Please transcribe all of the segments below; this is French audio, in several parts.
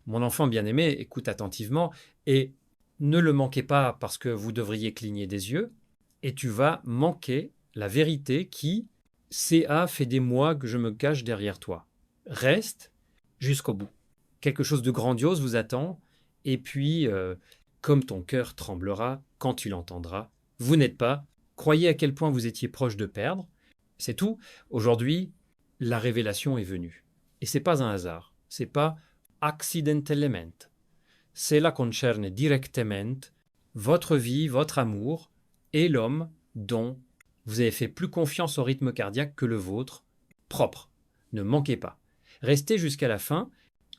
Mon enfant bien-aimé, écoute attentivement et ne le manquez pas parce que vous devriez cligner des yeux et tu vas manquer la vérité qui, CA fait des mois que je me cache derrière toi. Reste jusqu'au bout. Quelque chose de grandiose vous attend et puis, comme ton cœur tremblera quand tu l'entendras, vous n'êtes pas, croyez à quel point vous étiez proche de perdre, c'est tout. Aujourd'hui, la révélation est venue. Et c'est pas un hasard, c'est pas accidentalmente. Cela concerne directement votre vie, votre amour et l'homme dont vous avez fait plus confiance au rythme cardiaque que le vôtre, propre. Ne manquez pas. Restez jusqu'à la fin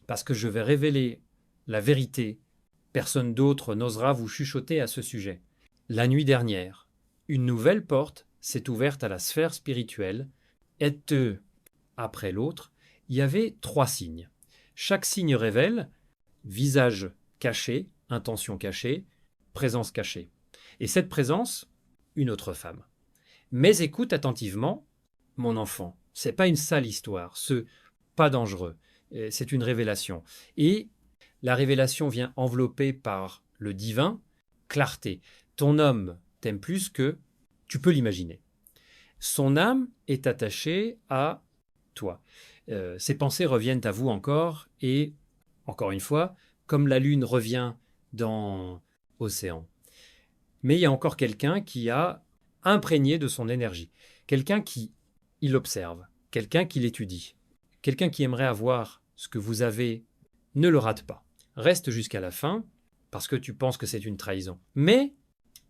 parce que je vais révéler la vérité. Personne d'autre n'osera vous chuchoter à ce sujet. La nuit dernière, une nouvelle porte s'est ouverte à la sphère spirituelle et après l'autre, il y avait 3 signes. Chaque signe révèle visage caché, intention cachée, présence cachée. Et cette présence, une autre femme. Mais écoute attentivement, mon enfant, c'est pas une sale histoire, ce pas dangereux, c'est une révélation. Et la révélation vient enveloppée par le divin, clarté. Ton homme t'aime plus que tu peux l'imaginer. Son âme est attachée à toi. Ses pensées reviennent à vous encore et, encore une fois, comme la lune revient dans l'océan. Mais il y a encore quelqu'un qui a imprégné de son énergie. Quelqu'un qui il observe, quelqu'un qui l'étudie, quelqu'un qui aimerait avoir ce que vous avez, ne le rate pas. Reste jusqu'à la fin parce que tu penses que c'est une trahison. Mais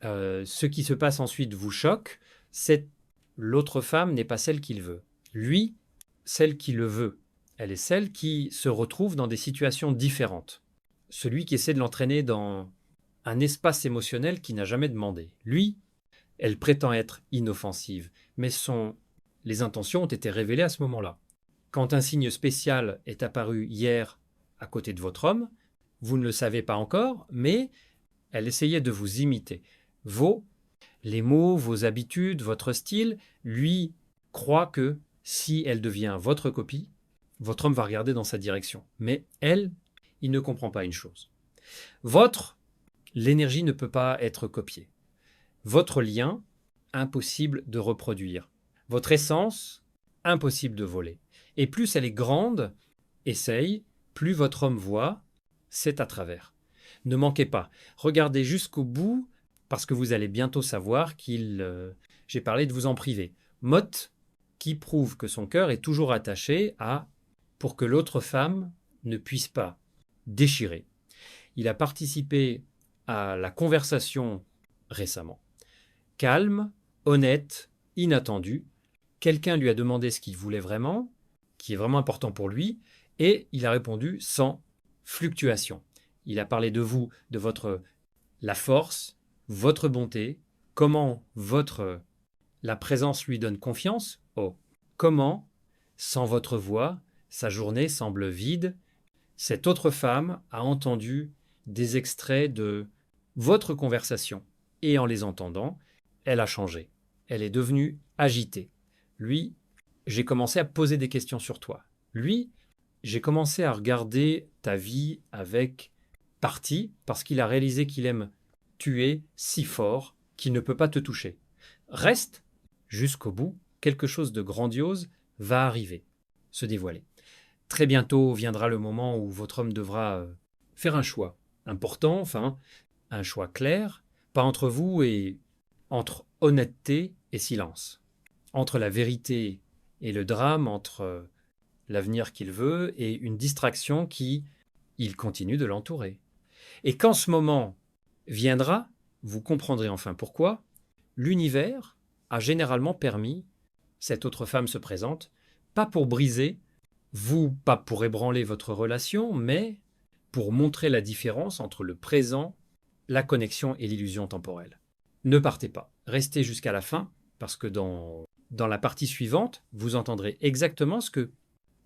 ce qui se passe ensuite vous choque, c'est l'autre femme n'est pas celle qu'il veut. Lui, celle qui le veut. Elle est celle qui se retrouve dans des situations différentes. Celui qui essaie de l'entraîner dans un espace émotionnel qu'il n'a jamais demandé. Lui, elle prétend être inoffensive, mais les intentions ont été révélées à ce moment-là. Quand un signe spécial est apparu hier à côté de votre homme, vous ne le savez pas encore, mais elle essayait de vous imiter. Les mots, vos habitudes, votre style, lui croit que si elle devient votre copie, votre homme va regarder dans sa direction. Mais elle, il ne comprend pas une chose. L'énergie ne peut pas être copiée. Votre lien, impossible de reproduire. Votre essence, impossible de voler. Et plus elle est grande, essaye, plus votre homme voit, c'est à travers. Ne manquez pas, regardez jusqu'au bout, parce que vous allez bientôt savoir j'ai parlé de vous en priver. Mott, qui prouve que son cœur est toujours attaché pour que l'autre femme ne puisse pas déchirer. Il a participé à la conversation récemment. Calme, honnête, inattendu. Quelqu'un lui a demandé ce qu'il voulait vraiment, qui est vraiment important pour lui, et il a répondu sans fluctuation. Il a parlé de vous, de la force, votre bonté, comment la présence lui donne confiance. Oh, comment, sans votre voix, sa journée semble vide. Cette autre femme a entendu des extraits de votre conversation et en les entendant, elle a changé. Elle est devenue agitée. Lui, j'ai commencé à poser des questions sur toi. Lui, j'ai commencé à regarder ta vie avec parti parce qu'il a réalisé qu'il aime tuer si fort qu'il ne peut pas te toucher. Reste jusqu'au bout, quelque chose de grandiose va arriver, se dévoiler. Très bientôt viendra le moment où votre homme devra faire un choix important, un choix clair, pas entre vous et entre honnêteté et silence, entre la vérité et le drame, entre l'avenir qu'il veut et une distraction il continue de l'entourer. Et quand ce moment viendra, vous comprendrez enfin pourquoi l'univers a généralement permis, cette autre femme se présente, pas pour briser, pas pour ébranler votre relation, mais pour montrer la différence entre le présent, la connexion et l'illusion temporelle. Ne partez pas, restez jusqu'à la fin, parce que dans la partie suivante, vous entendrez exactement ce que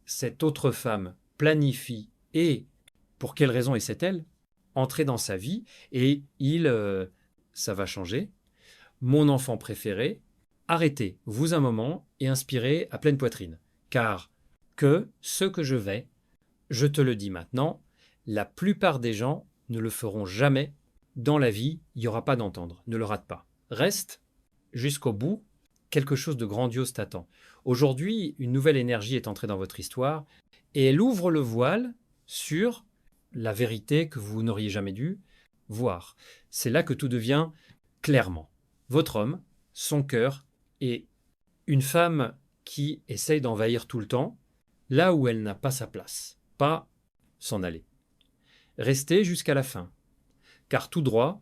cette autre femme planifie et pour quelle raison essaie-t-elle entrer dans sa vie et ça va changer. Mon enfant préféré, arrêtez, vous un moment et inspirez à pleine poitrine. Car ce que je te le dis maintenant, La plupart des gens ne le feront jamais dans la vie, il n'y aura pas d'entendre, ne le rate pas. Reste jusqu'au bout, quelque chose de grandiose t'attend. Aujourd'hui, une nouvelle énergie est entrée dans votre histoire et elle ouvre le voile sur la vérité que vous n'auriez jamais dû voir. C'est là que tout devient clairement. Votre homme, son cœur et une femme qui essaye d'envahir tout le temps, là où elle n'a pas sa place. Pas s'en aller. Restez jusqu'à la fin. Car tout droit,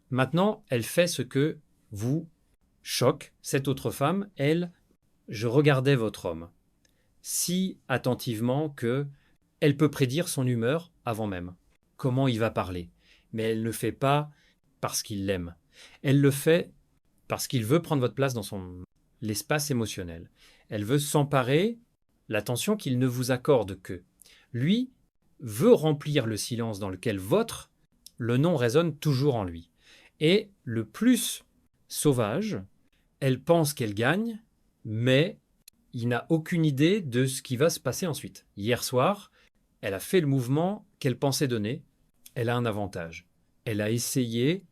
maintenant, elle fait ce que vous choque. Cette autre femme, elle, je regardais votre homme si attentivement que elle peut prédire son humeur avant même. Comment il va parler. Mais elle ne le fait pas parce qu'il l'aime. Elle le fait parce qu'il veut prendre votre place dans l'espace émotionnel. Elle veut s'emparer l'attention qu'il ne vous accorde que. Lui veut remplir le silence dans lequel le nom résonne toujours en lui. Et le plus sauvage, elle pense qu'elle gagne, mais il n'a aucune idée de ce qui va se passer ensuite. Hier soir, elle a fait le mouvement qu'elle pensait donner. Elle a un avantage. Elle a essayé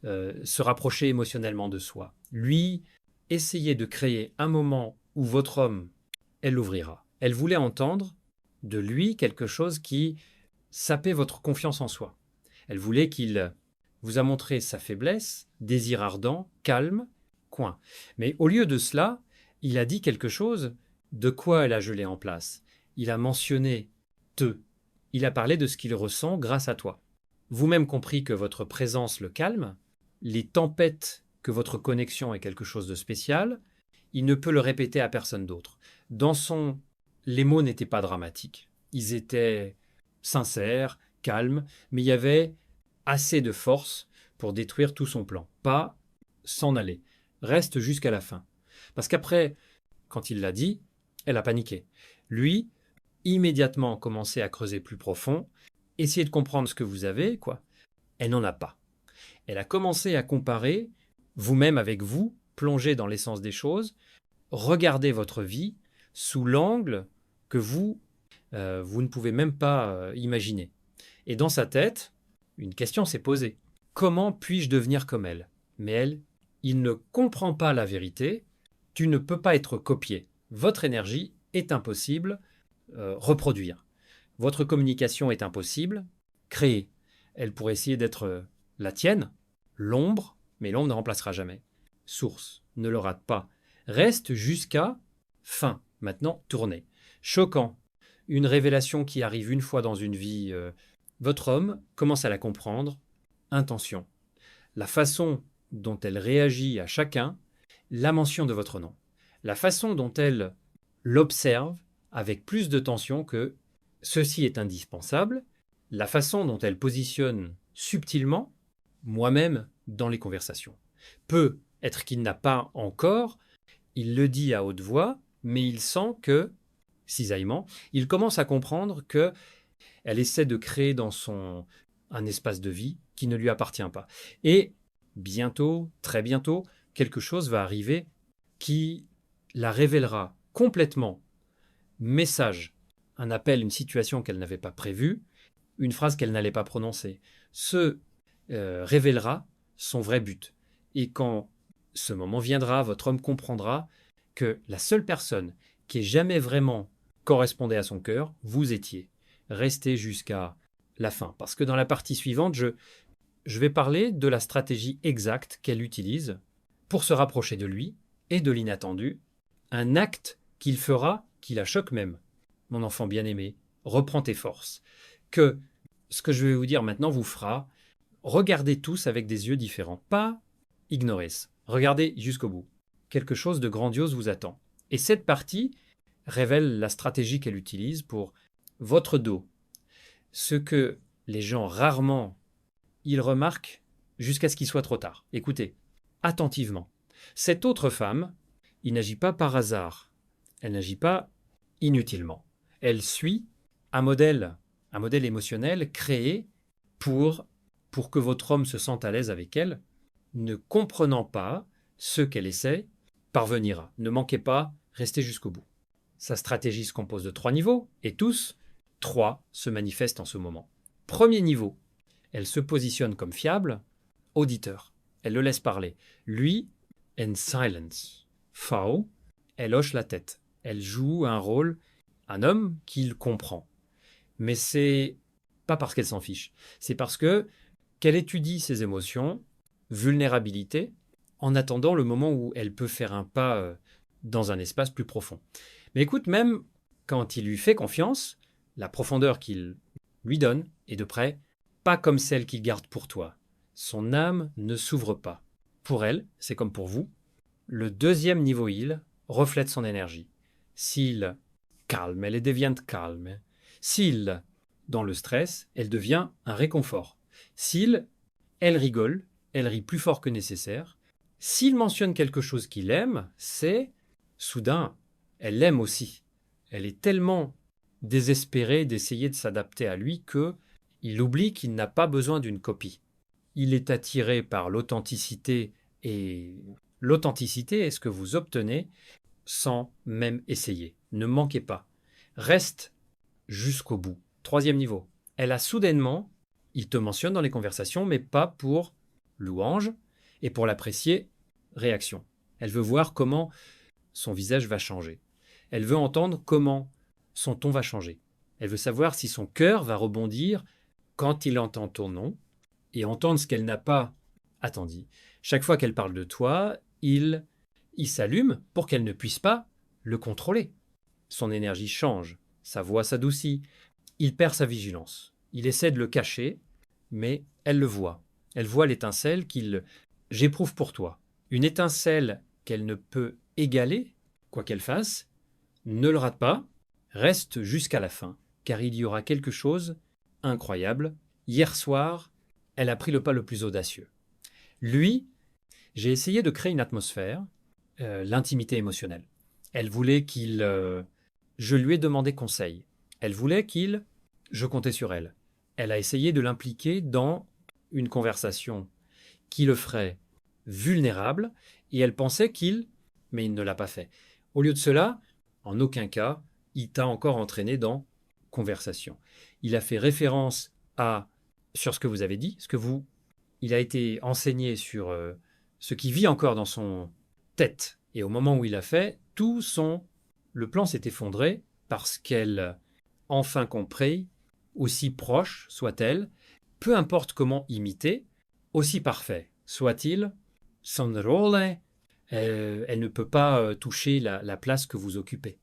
se rapprocher émotionnellement de soi. Lui, essayer de créer un moment où votre homme, elle l'ouvrira. Elle voulait entendre de lui quelque chose qui sapait votre confiance en soi. Elle voulait qu'il vous a montré sa faiblesse, désir ardent, calme, coin. Mais au lieu de cela, il a dit quelque chose de quoi elle a gelé en place. Il a mentionné te. Il a parlé de ce qu'il ressent grâce à toi. Vous-même compris que votre présence le calme, les tempêtes, que votre connexion est quelque chose de spécial, il ne peut le répéter à personne d'autre. Les mots n'étaient pas dramatiques. Ils étaient sincères, calmes, mais il y avait assez de force pour détruire tout son plan. Pas s'en aller. Reste jusqu'à la fin. Parce qu'après, quand il l'a dit, elle a paniqué. Lui, immédiatement commencé à creuser plus profond, essayer de comprendre ce que vous avez, quoi. Elle n'en a pas. Elle a commencé à comparer, vous-même avec vous, plonger dans l'essence des choses, regarder votre vie sous l'angle que vous ne pouvez même pas imaginer. Et dans sa tête, une question s'est posée. Comment puis-je devenir comme elle? Mais elle, il ne comprend pas la vérité. Tu ne peux pas être copié. Votre énergie est impossible reproduire. Votre communication est impossible créer. Elle pourrait essayer d'être la tienne, l'ombre, mais l'ombre ne remplacera jamais. Source, ne le rate pas. Reste jusqu'à fin. Maintenant, tournez. Choquant. Une révélation qui arrive une fois dans une vie. Votre homme commence à la comprendre. Intention. La façon dont elle réagit à chacun, la mention de votre nom. La façon dont elle l'observe avec plus de tension que ceci est indispensable. La façon dont elle positionne subtilement, moi-même, dans les conversations. Peut être qu'il n'a pas encore, il le dit à haute voix, mais il sent que, cisaillement, il commence à comprendre que elle essaie de créer dans un espace de vie qui ne lui appartient pas. Et bientôt, très bientôt, quelque chose va arriver qui la révélera complètement. Message, un appel, une situation qu'elle n'avait pas prévue, une phrase qu'elle n'allait pas prononcer, révélera son vrai but. Et quand ce moment viendra, votre homme comprendra que la seule personne qui ait jamais vraiment correspondait à son cœur, vous étiez. Restez jusqu'à la fin. Parce que dans la partie suivante, je vais parler de la stratégie exacte qu'elle utilise pour se rapprocher de lui et de l'inattendu. Un acte qu'il fera qui la choque même. Mon enfant bien-aimé, reprends tes forces. Que ce que je vais vous dire maintenant vous fera regarder tous avec des yeux différents. Pas ignorer ça. Regardez jusqu'au bout. Quelque chose de grandiose vous attend. Et cette partie révèle la stratégie qu'elle utilise pour votre dos. Ce que les gens rarement, ils remarquent jusqu'à ce qu'il soit trop tard. Écoutez, attentivement. Cette autre femme, il n'agit pas par hasard. Elle n'agit pas inutilement. Elle suit un modèle émotionnel créé pour que votre homme se sente à l'aise avec elle, ne comprenant pas ce qu'elle essaie, parvenira. Ne manquez pas, restez jusqu'au bout. Sa stratégie se compose de 3 niveaux, et tous, 3 se manifestent en ce moment. Premier niveau, elle se positionne comme fiable, auditeur. Elle le laisse parler. Lui, en silence. V, elle hoche la tête. Elle joue un rôle, un homme qu'il comprend. Mais c'est pas parce qu'elle s'en fiche. C'est parce que qu'elle étudie ses émotions, vulnérabilité, en attendant le moment où elle peut faire un pas dans un espace plus profond. Mais écoute, même quand il lui fait confiance, la profondeur qu'il lui donne est de près pas comme celle qu'il garde pour toi. Son âme ne s'ouvre pas. Pour elle, c'est comme pour vous, le deuxième niveau il reflète son énergie. S'il calme, elle devient calme. S'il, dans le stress, elle devient un réconfort. S'il, elle rigole, elle rit plus fort que nécessaire. S'il mentionne quelque chose qu'il aime, c'est, soudain, elle l'aime aussi. Elle est tellement désespérée d'essayer de s'adapter à lui que il oublie qu'il n'a pas besoin d'une copie. Il est attiré par l'authenticité et l'authenticité est ce que vous obtenez sans même essayer. Ne manquez pas. Reste jusqu'au bout. Troisième niveau. Elle a soudainement, il te mentionne dans les conversations, mais pas pour louange et pour l'apprécier, réaction. Elle veut voir comment son visage va changer. Elle veut entendre comment son ton va changer. Elle veut savoir si son cœur va rebondir quand il entend ton nom et entendre ce qu'elle n'a pas attendu. Chaque fois qu'elle parle de toi, il s'allume pour qu'elle ne puisse pas le contrôler. Son énergie change, sa voix s'adoucit, il perd sa vigilance. Il essaie de le cacher, mais elle le voit. Elle voit l'étincelle qu'il j'éprouve pour toi. Une étincelle qu'elle ne peut égaler, quoi qu'elle fasse. Ne le rate pas, reste jusqu'à la fin, car il y aura quelque chose incroyable. Hier soir, elle a pris le pas le plus audacieux. Lui, j'ai essayé de créer une atmosphère, l'intimité émotionnelle. Elle voulait qu'il... je lui ai demandé conseil. Elle voulait qu'il... Je comptais sur elle. Elle a essayé de l'impliquer dans une conversation qui le ferait vulnérable, et elle pensait qu'il... Mais il ne l'a pas fait. Au lieu de cela, en aucun cas, il t'a encore entraîné dans conversation. Il a fait référence sur ce que vous avez dit, il a été enseigné sur ce qui vit encore dans son tête. Et au moment où il a fait, le plan s'est effondré parce qu'elle enfin compris, aussi proche soit-elle, peu importe comment imiter, aussi parfait soit-il, son rôle, elle ne peut pas toucher la place que vous occupez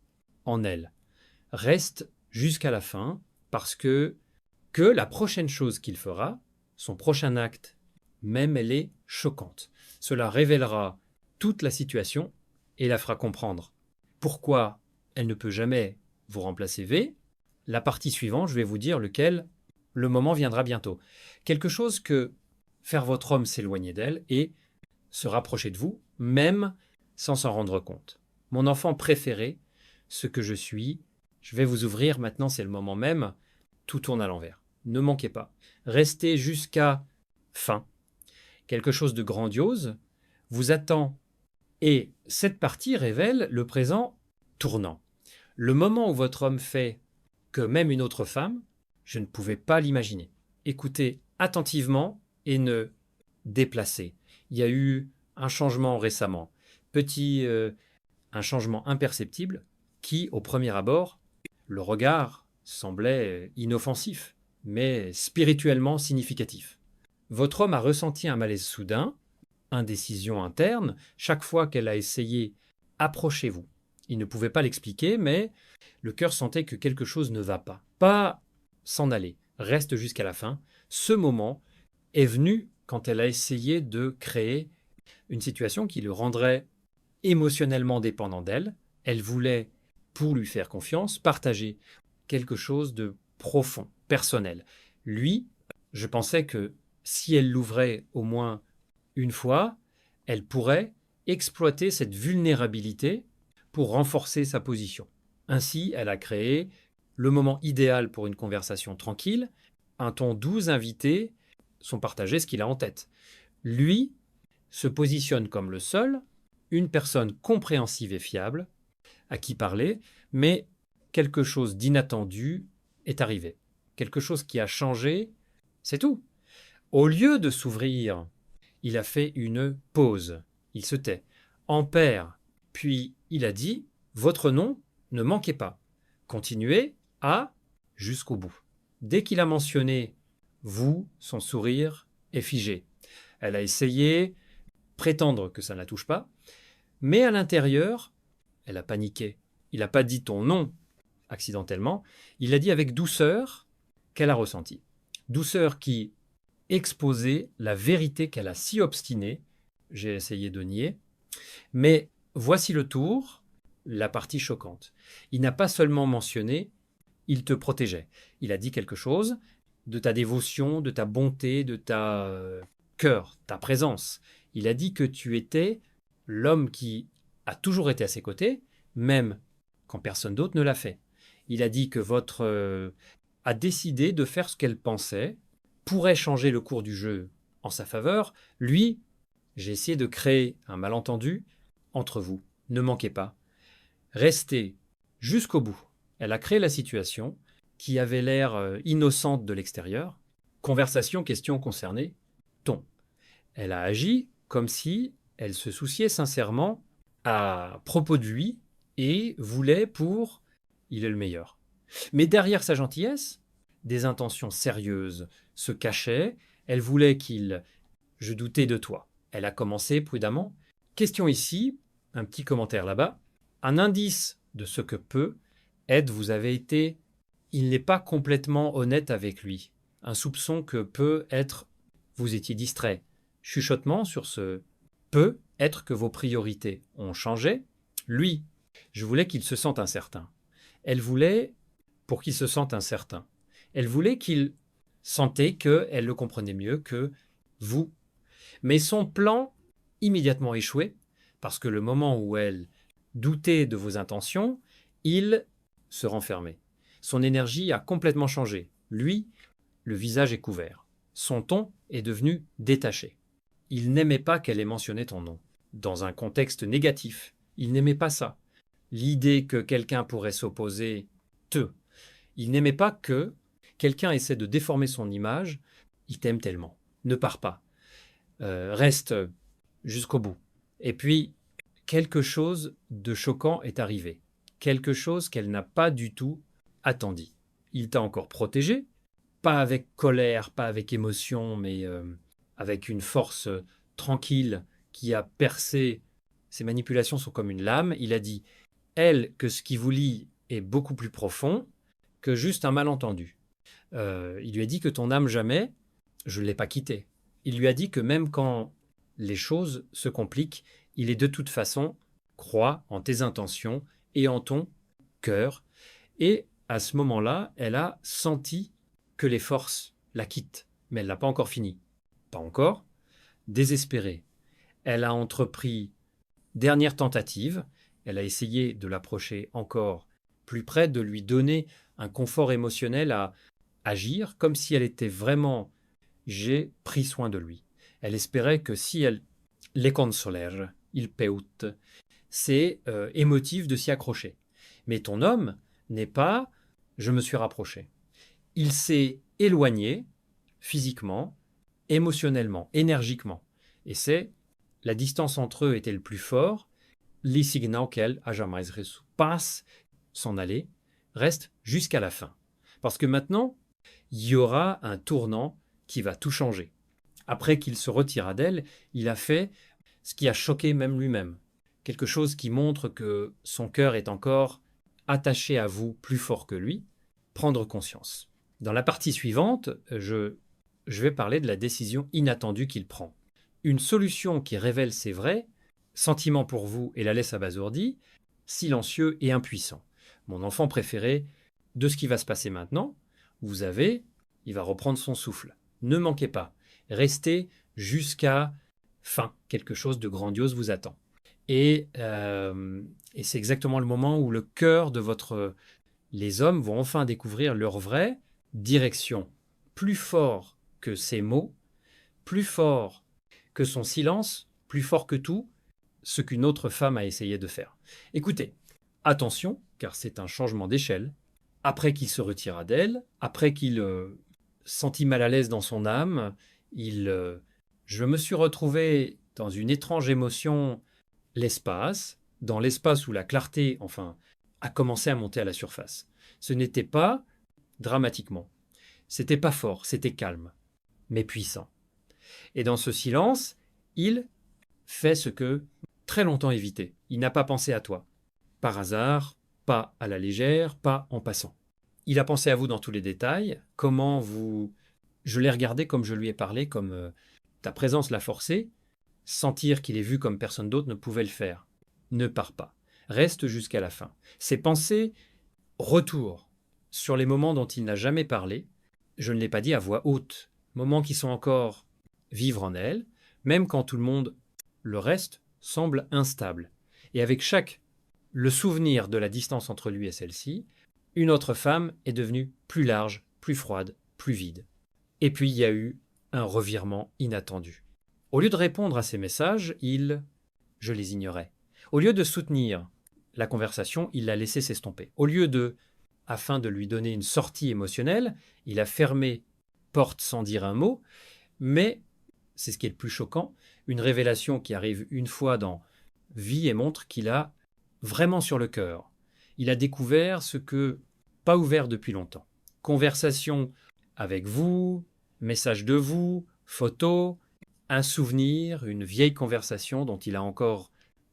en elle. Reste jusqu'à la fin parce que la prochaine chose qu'il fera, son prochain acte, même elle est choquante. Cela révélera toute la situation et la fera comprendre pourquoi elle ne peut jamais vous remplacer V. La partie suivante, je vais vous dire lequel le moment viendra bientôt. Quelque chose que faire votre homme s'éloigner d'elle et se rapprocher de vous, même sans s'en rendre compte. Mon enfant préféré, ce que je suis, je vais vous ouvrir maintenant, c'est le moment même, tout tourne à l'envers. Ne manquez pas. Restez jusqu'à fin. Quelque chose de grandiose vous attend et cette partie révèle le présent tournant. Le moment où votre homme fait que même une autre femme, je ne pouvais pas l'imaginer. Écoutez attentivement et ne déplacez. Il y a eu un changement récemment, un changement imperceptible qui, au premier abord, le regard semblait inoffensif, mais spirituellement significatif. Votre homme a ressenti un malaise soudain, indécision interne, chaque fois qu'elle a essayé « approchez-vous ». Il ne pouvait pas l'expliquer, mais le cœur sentait que quelque chose ne va pas. Pas s'en aller, reste jusqu'à la fin. Ce moment est venu quand elle a essayé de créer une situation qui le rendrait émotionnellement dépendant d'elle. Elle voulait, pour lui faire confiance, partager quelque chose de profond, personnel. Lui, je pensais que si elle l'ouvrait au moins une fois, elle pourrait exploiter cette vulnérabilité pour renforcer sa position. Ainsi, elle a créé le moment idéal pour une conversation tranquille, un ton doux invité sont partagés ce qu'il a en tête. Lui se positionne comme le seul, une personne compréhensive et fiable, à qui parler, mais quelque chose d'inattendu est arrivé. quelque chose qui a changé, c'est tout. Au lieu de s'ouvrir, il a fait une pause. Il se tait. Ampère. Puis il a dit, votre nom, ne manquez pas. Continuez à jusqu'au bout. Dès qu'il a mentionné vous, son sourire est figé. Elle a essayé, prétendre que ça ne la touche pas, mais à l'intérieur, elle a paniqué. Il n'a pas dit ton nom accidentellement, il l'a dit avec douceur qu'elle a ressentie. Douceur qui exposait la vérité qu'elle a si obstinée. J'ai essayé de nier. Mais voici le tour, la partie choquante. Il n'a pas seulement mentionné, il te protégeait. Il a dit quelque chose de ta dévotion, de ta bonté, de ta cœur, ta présence. Il a dit que tu étais l'homme qui a toujours été à ses côtés, même quand personne d'autre ne l'a fait. Il a dit que votre a décidé de faire ce qu'elle pensait, pourrait changer le cours du jeu en sa faveur. Lui, j'ai essayé de créer un malentendu entre vous. Ne manquez pas. Restez jusqu'au bout. Elle a créé la situation qui avait l'air innocente de l'extérieur. Conversation, question concernée, ton. Elle a agi comme si elle se souciait sincèrement à propos de lui et voulait pour il est le meilleur. Mais derrière sa gentillesse, des intentions sérieuses se cachaient. Elle voulait qu'il... Je doutais de toi. Elle a commencé prudemment. Question ici, un petit commentaire là-bas. Un indice de ce que peut être vous avez été... Il n'est pas complètement honnête avec lui. Un soupçon que peut être... Vous étiez distrait. Chuchotement sur ce peut être que vos priorités ont changé. Lui, je voulais qu'il se sente incertain. Elle voulait, pour qu'il se sente incertain, elle voulait qu'il sentait qu'elle le comprenait mieux que vous. Mais son plan immédiatement échoué, parce que le moment où elle doutait de vos intentions, il se renfermait. Son énergie a complètement changé. Lui, le visage est couvert. Son ton est devenu détaché. Il n'aimait pas qu'elle ait mentionné ton nom. Dans un contexte négatif, il n'aimait pas ça. L'idée que quelqu'un pourrait s'opposer te. Il n'aimait pas que quelqu'un essaie de déformer son image. Il t'aime tellement. Ne pars pas. Reste jusqu'au bout. Et puis, quelque chose de choquant est arrivé. Quelque chose qu'elle n'a pas du tout attendu. Il t'a encore protégé, pas avec colère, pas avec émotion, mais avec une force tranquille qui a percé. Ses manipulations sont comme une lame. Il a dit, elle, que ce qui vous lie est beaucoup plus profond que juste un malentendu. Il lui a dit que ton âme jamais, je ne l'ai pas quitté. Il lui a dit que même quand les choses se compliquent, il est de toute façon, croit en tes intentions et en ton cœur. Et à ce moment-là, elle a senti que les forces la quittent, mais elle n'a pas encore fini. Pas encore. Désespérée. Elle a entrepris dernière tentative. Elle a essayé de l'approcher encore plus près, de lui donner un confort émotionnel à agir, comme si elle était vraiment j'ai pris soin de lui. Elle espérait que si elle les consoler, il peut, c'est émotif de s'y accrocher. Mais ton homme n'est pas je me suis rapproché. Il s'est éloigné physiquement, émotionnellement, énergiquement. Et c'est la distance entre eux était le plus fort. Les signaux qu'elle a jamais reçus passe, s'en aller, reste jusqu'à la fin. Parce que maintenant, il y aura un tournant qui va tout changer. Après qu'il se retira d'elle, il a fait ce qui a choqué même lui-même. Quelque chose qui montre que son cœur est encore attaché à vous plus fort que lui. Prendre conscience. Dans la partie suivante, je vais parler de la décision inattendue qu'il prend. Une solution qui révèle ses vrais sentiments pour vous et la laisse abasourdie, silencieux et impuissant. Mon enfant préféré de ce qui va se passer maintenant, il va reprendre son souffle. Ne manquez pas, restez jusqu'à fin. Quelque chose de grandiose vous attend. Et c'est exactement le moment où le cœur de les hommes vont enfin découvrir leur vraie direction. Plus fort que ses mots, plus fort que son silence, plus fort que tout, ce qu'une autre femme a essayé de faire. Écoutez, attention, car c'est un changement d'échelle. Après qu'il se retira d'elle, après qu'il sentit mal à l'aise dans son âme, je me suis retrouvé dans une étrange émotion, dans l'espace où la clarté, enfin, a commencé à monter à la surface. Ce n'était pas dramatiquement, c'était pas fort, c'était calme, mais puissant. Et dans ce silence, il fait ce que très longtemps évité. Il n'a pas pensé à toi, par hasard, pas à la légère, pas en passant. Il a pensé à vous dans tous les détails, comment vous... Je l'ai regardé comme je lui ai parlé, comme ta présence l'a forcé, sentir qu'il est vu comme personne d'autre ne pouvait le faire. Ne pars pas, reste jusqu'à la fin. Ses pensées retour sur les moments dont il n'a jamais parlé, je ne l'ai pas dit à voix haute, moments qui sont encore vivre en elle, même quand tout le monde, le reste, semble instable. Et avec le souvenir de la distance entre lui et celle-ci, une autre femme est devenue plus large, plus froide, plus vide. Et puis il y a eu un revirement inattendu. Au lieu de répondre à ces messages, je les ignorais. Au lieu de soutenir la conversation, il l'a laissé s'estomper. Afin de lui donner une sortie émotionnelle, il a fermé porte sans dire un mot, mais, c'est ce qui est le plus choquant, une révélation qui arrive une fois dans vie et montre qu'il a vraiment sur le cœur. Il a découvert ce que, pas ouvert depuis longtemps. Conversation avec vous, message de vous, photos, un souvenir, une vieille conversation dont il a encore...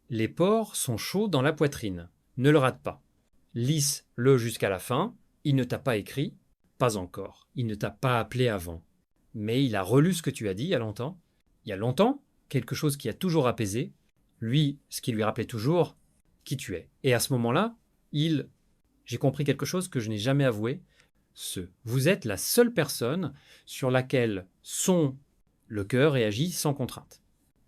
Les pores sont chauds dans la poitrine. Ne le rate pas. Lisse-le jusqu'à la fin. Il ne t'a pas écrit. Pas encore. Il ne t'a pas appelé avant. Mais il a relu ce que tu as dit il y a longtemps. Il y a longtemps, quelque chose qui a toujours apaisé. Lui, ce qui lui rappelait toujours qui tu es. Et à ce moment-là, j'ai compris quelque chose que je n'ai jamais avoué. Vous êtes la seule personne sur laquelle le cœur réagit sans contrainte.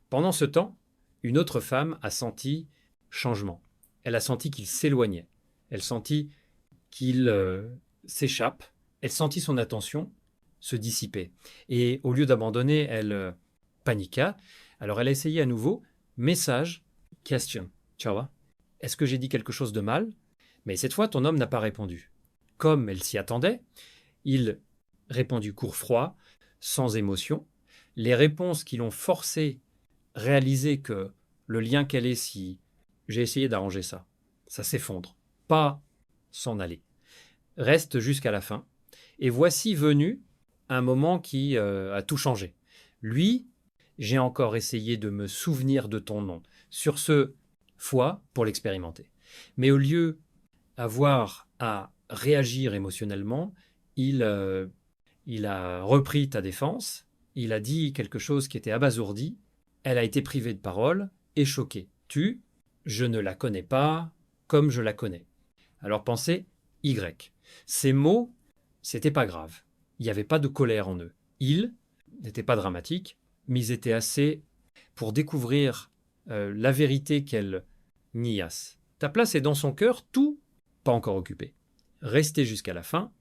Pendant ce temps, une autre femme a senti changement. Elle a senti qu'il s'éloignait. Elle sentit qu'il s'échappe. Elle sentit son attention se dissiper. Et au lieu d'abandonner, elle paniqua. Alors elle a essayé à nouveau. Message, question. Ciao. Est-ce que j'ai dit quelque chose de mal? Mais cette fois, ton homme n'a pas répondu. Comme elle s'y attendait, il répondit court froid, sans émotion. Les réponses qui l'ont forcé réaliser que le lien qu'elle est, si j'ai essayé d'arranger ça, ça s'effondre. Pas s'en aller. Reste jusqu'à la fin. Et voici venu un moment qui a tout changé. Lui, j'ai encore essayé de me souvenir de ton nom. Sur ce, fois pour l'expérimenter. Mais au lieu d'avoir à réagir émotionnellement, il a repris ta défense, il a dit quelque chose qui était abasourdi, elle a été privée de parole et choquée. Je ne la connais pas comme je la connais. Alors pensez Y. Ces mots, c'était pas grave. Il n'y avait pas de colère en eux. Ils n'étaient pas dramatiques, mais ils étaient assez pour découvrir la vérité qu'elle niasse. Ta place est dans son cœur, tout pas encore occupé. Restez jusqu'à la fin,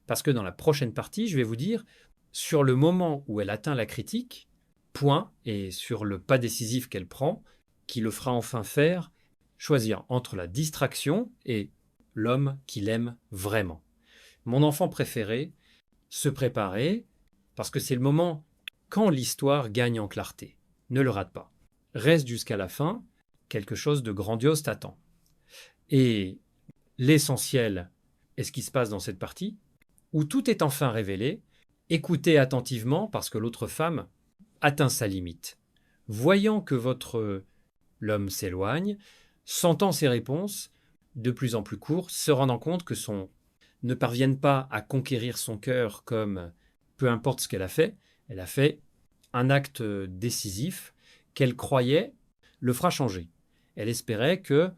parce que dans la prochaine partie, je vais vous dire, sur le moment où elle atteint la critique, point, et sur le pas décisif qu'elle prend, qui le fera enfin faire, choisir entre la distraction et l'homme qu'il aime vraiment. Mon enfant préféré, se préparer, parce que c'est le moment quand l'histoire gagne en clarté. Ne le rate pas. Reste jusqu'à la fin, quelque chose de grandiose t'attend. Et l'essentiel est ce qui se passe dans cette partie, où tout est enfin révélé. Écoutez attentivement parce que l'autre femme atteint sa limite. Voyant que l'homme s'éloigne, sentant ses réponses de plus en plus courtes, se rendant compte que ne parviennent pas à conquérir son cœur comme peu importe ce qu'elle a fait un acte décisif qu'elle croyait le fera changer. Elle espérait que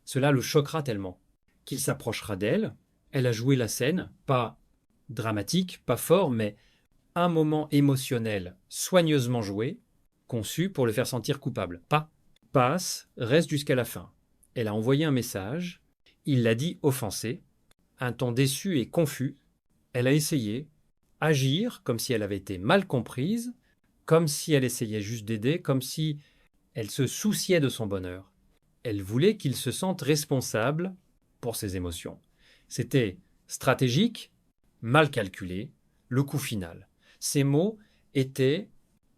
cela le choquera tellement qu'il s'approchera d'elle. Elle a joué la scène, pas dramatique, pas fort, mais un moment émotionnel soigneusement joué, conçu pour le faire sentir coupable. Passe, reste jusqu'à la fin. Elle a envoyé un message, il l'a dit offensé, un ton déçu et confus. Elle a essayé, agir comme si elle avait été mal comprise, comme si elle essayait juste d'aider, comme si elle se souciait de son bonheur. Elle voulait qu'il se sente responsable pour ses émotions. C'était stratégique, mal calculé, le coup final. Ces mots étaient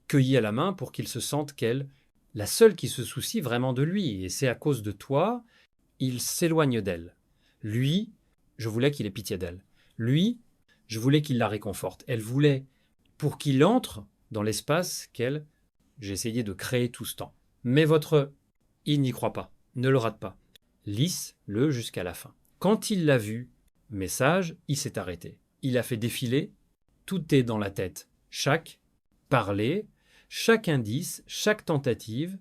cueillis à la main pour qu'il se sente qu'elle, la seule qui se soucie vraiment de lui, et c'est à cause de toi, il s'éloigne d'elle. Lui, je voulais qu'il ait pitié d'elle. Lui, je voulais qu'il la réconforte. Elle voulait, pour qu'il entre dans l'espace qu'elle, j'ai essayé de créer tout ce temps. Mais il n'y croit pas, ne le rate pas. Lisse-le jusqu'à la fin. Quand il l'a vu, message, il s'est arrêté. Il a fait défiler, tout est dans la tête. Chaque parler, chaque indice, chaque tentative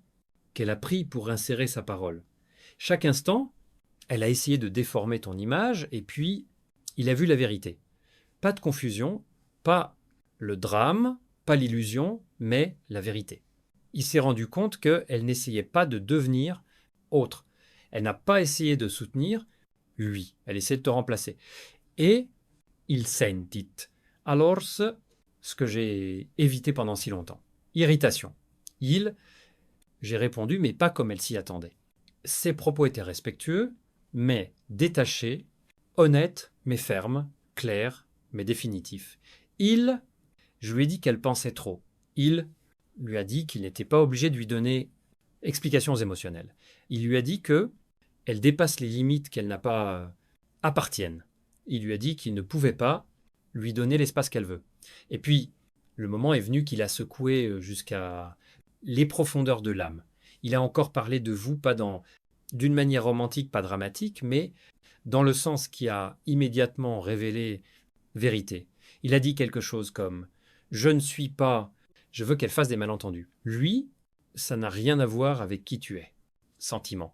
qu'elle a pris pour insérer sa parole. Chaque instant, elle a essayé de déformer ton image et puis il a vu la vérité. Pas de confusion, pas le drame, pas l'illusion, mais la vérité. Il s'est rendu compte qu'elle n'essayait pas de devenir autre. Elle n'a pas essayé de soutenir lui. Elle essaie de te remplacer. Et il sentit. Alors, ce que j'ai évité pendant si longtemps. Irritation. J'ai répondu, mais pas comme elle s'y attendait. Ses propos étaient respectueux, mais détachés, honnêtes, mais fermes, clairs, mais définitifs. Je lui ai dit qu'elle pensait trop. Il lui a dit qu'il n'était pas obligé de lui donner explications émotionnelles. Il lui a dit que elle dépasse les limites qu'elle n'a pas appartiennent. Il lui a dit qu'il ne pouvait pas lui donner l'espace qu'elle veut. Et puis, le moment est venu qu'il a secoué jusqu'à les profondeurs de l'âme. Il a encore parlé de vous, pas d'une manière romantique, pas dramatique, mais dans le sens qui a immédiatement révélé vérité. Il a dit quelque chose comme « Je ne suis pas… » Je veux qu'elle fasse des malentendus. Lui, ça n'a rien à voir avec qui tu es. Sentiment.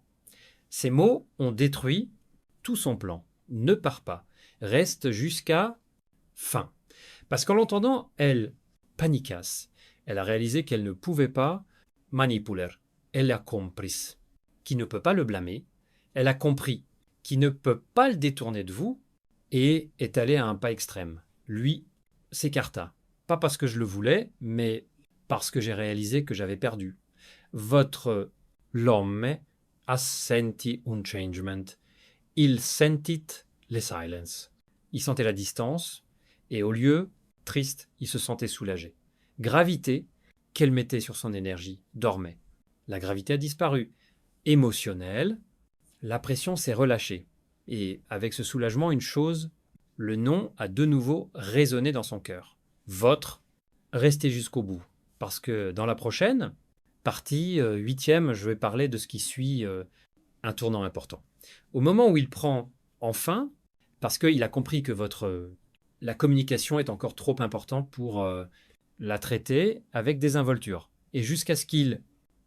Ces mots ont détruit tout son plan. Ne pars pas. Reste jusqu'à fin. Parce qu'en l'entendant, elle panicasse. Elle a réalisé qu'elle ne pouvait pas manipuler. Elle a compris qu'il ne peut pas le blâmer. Elle a compris qu'il ne peut pas le détourner de vous et est allée à un pas extrême. Lui s'écarta. Pas parce que je le voulais, mais parce que j'ai réalisé que j'avais perdu. L'homme a senti un changement. Il sentit le silence. Il sentait la distance et au lieu, triste, il se sentait soulagé. Gravité qu'elle mettait sur son énergie dormait. La gravité a disparu. Émotionnel, la pression s'est relâchée. Et avec ce soulagement, une chose, le nom a de nouveau résonné dans son cœur. Restez jusqu'au bout. Parce que dans la prochaine partie, 8e, je vais parler de ce qui suit un tournant important. Au moment où il prend enfin, parce qu'il a compris que la communication est encore trop importante pour la traiter avec désinvolture. Et jusqu'à ce qu'il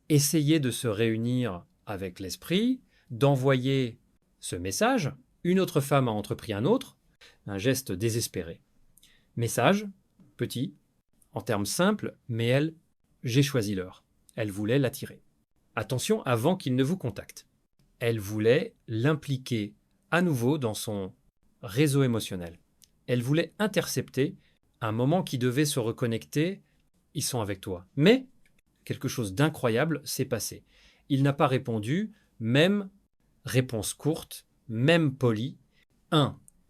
essayait de se réunir avec l'esprit, d'envoyer ce message, une autre femme a entrepris un geste désespéré. Message, petit, en termes simples, mais elle, j'ai choisi l'heure. Elle voulait l'attirer. Attention avant qu'il ne vous contacte. Elle voulait l'impliquer à nouveau dans son réseau émotionnel. Elle voulait intercepter un moment qui devait se reconnecter. Ils sont avec toi. Mais quelque chose d'incroyable s'est passé. Il n'a pas répondu, même réponse courte, même polie.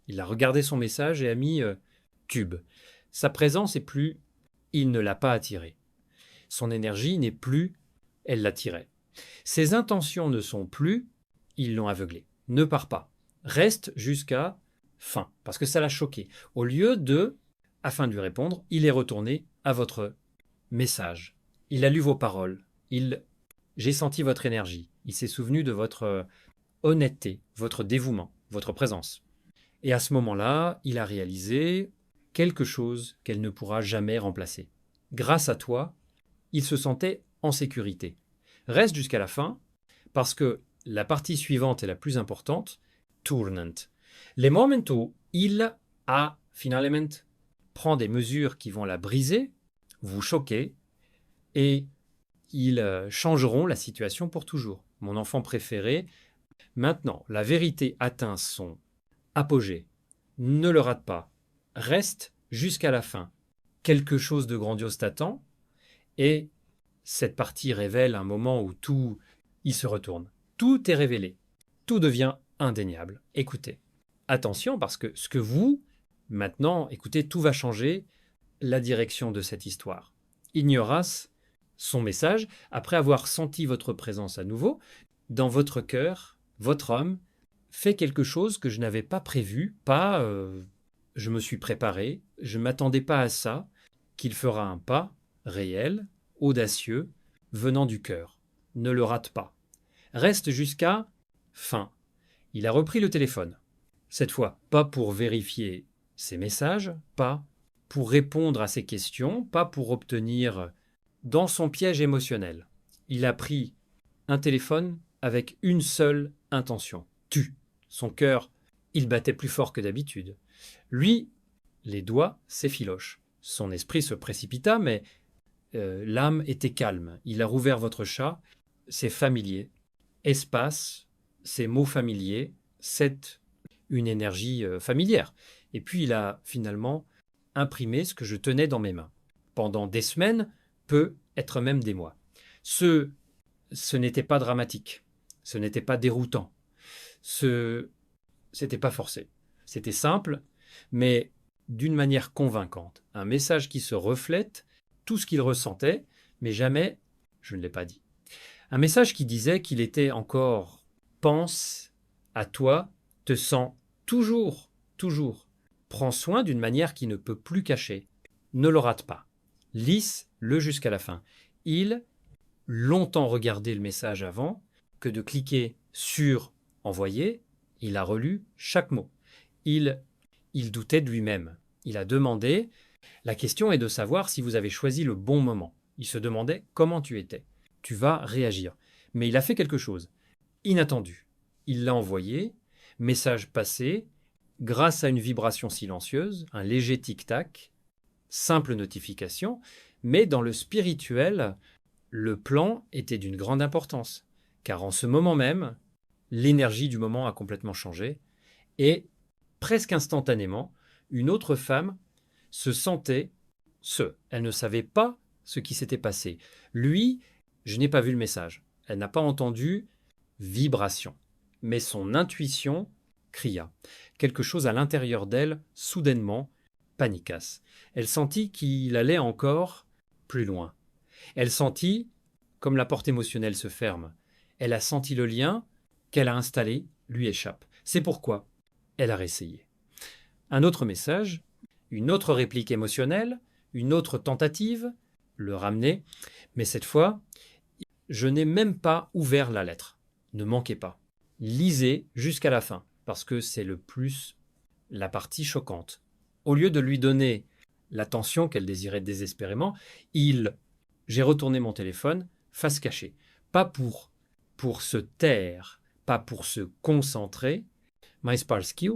Il a regardé son message et a mis tube. Sa présence est plus, il ne l'a pas attiré. Son énergie n'est plus, elle l'attirait. Ses intentions ne sont plus, ils l'ont aveuglé. Ne pars pas. Reste jusqu'à fin, parce que ça l'a choqué. Au lieu de, afin de lui répondre, il est retourné à votre message. Il a lu vos paroles. J'ai senti votre énergie. Il s'est souvenu de votre honnêteté, votre dévouement, votre présence. Et à ce moment-là, il a réalisé quelque chose qu'elle ne pourra jamais remplacer. Grâce à toi, il se sentait en sécurité. Reste jusqu'à la fin, parce que la partie suivante est la plus importante, tournant. Les moments où il a finalement prend des mesures qui vont la briser, vous choquer, et ils changeront la situation pour toujours. Mon enfant préféré. Maintenant, la vérité atteint son apogée. Ne le rate pas. Reste jusqu'à la fin. Quelque chose de grandiose t'attend, et cette partie révèle un moment où il se retourne. Tout est révélé. Tout devient indéniable. Écoutez. attention parce que maintenant, écoutez, tout va changer la direction de cette histoire. Ignoras son message, après avoir senti votre présence à nouveau, dans votre cœur, votre homme fait quelque chose que je n'avais pas prévu, pas je me suis préparé, je ne m'attendais pas à ça, qu'il fera un pas réel, audacieux, venant du cœur. Ne le rate pas. Reste jusqu'à fin. Il a repris le téléphone. Cette fois, pas pour vérifier ses messages, pas pour répondre à ses questions, pas pour obtenir dans son piège émotionnel. Il a pris un téléphone avec une seule intention. Tue. Son cœur, il battait plus fort que d'habitude. Lui, les doigts s'effilochent. Son esprit se précipita, mais l'âme était calme. Il a rouvert votre chat, c'est familier. Espace, c'est mots familiers, c'est une énergie familière. Et puis il a finalement imprimé ce que je tenais dans mes mains. Pendant des semaines, peut être même des mois. Ce n'était pas dramatique, ce n'était pas déroutant, c'était pas forcé. C'était simple, mais d'une manière convaincante. Un message qui se reflète tout ce qu'il ressentait, mais jamais, je ne l'ai pas dit. Un message qui disait qu'il était encore pense à toi, te sens toujours, toujours. Prends soin d'une manière qui ne peut plus cacher. Ne le rate pas. Lisse-le jusqu'à la fin. Il longtemps regardé le message avant que de cliquer sur envoyer. Il a relu chaque mot. Il doutait de lui-même. Il a demandé. La question est de savoir si vous avez choisi le bon moment. Il se demandait comment tu étais. Tu vas réagir. Mais il a fait quelque chose. Inattendu. Il l'a envoyé. Message passé. Grâce à une vibration silencieuse, un léger tic-tac, simple notification, mais dans le spirituel, le plan était d'une grande importance, car en ce moment même, l'énergie du moment a complètement changé, et presque instantanément, une autre femme se sentait elle ne savait pas ce qui s'était passé. Lui, je n'ai pas vu le message, elle n'a pas entendu vibration, mais son intuition cria. Quelque chose à l'intérieur d'elle, soudainement, panicasse. Elle sentit qu'il allait encore plus loin. Elle sentit, comme la porte émotionnelle se ferme, elle a senti le lien qu'elle a installé lui échappe. C'est pourquoi elle a réessayé. Un autre message, une autre réplique émotionnelle, une autre tentative, le ramener, mais cette fois, je n'ai même pas ouvert la lettre. Ne manquez pas. Lisez jusqu'à la fin, parce que c'est le plus la partie choquante. Au lieu de lui donner l'attention qu'elle désirait désespérément, j'ai retourné mon téléphone face cachée. Pas pour se taire, pas pour se concentrer. Mais Sparsky,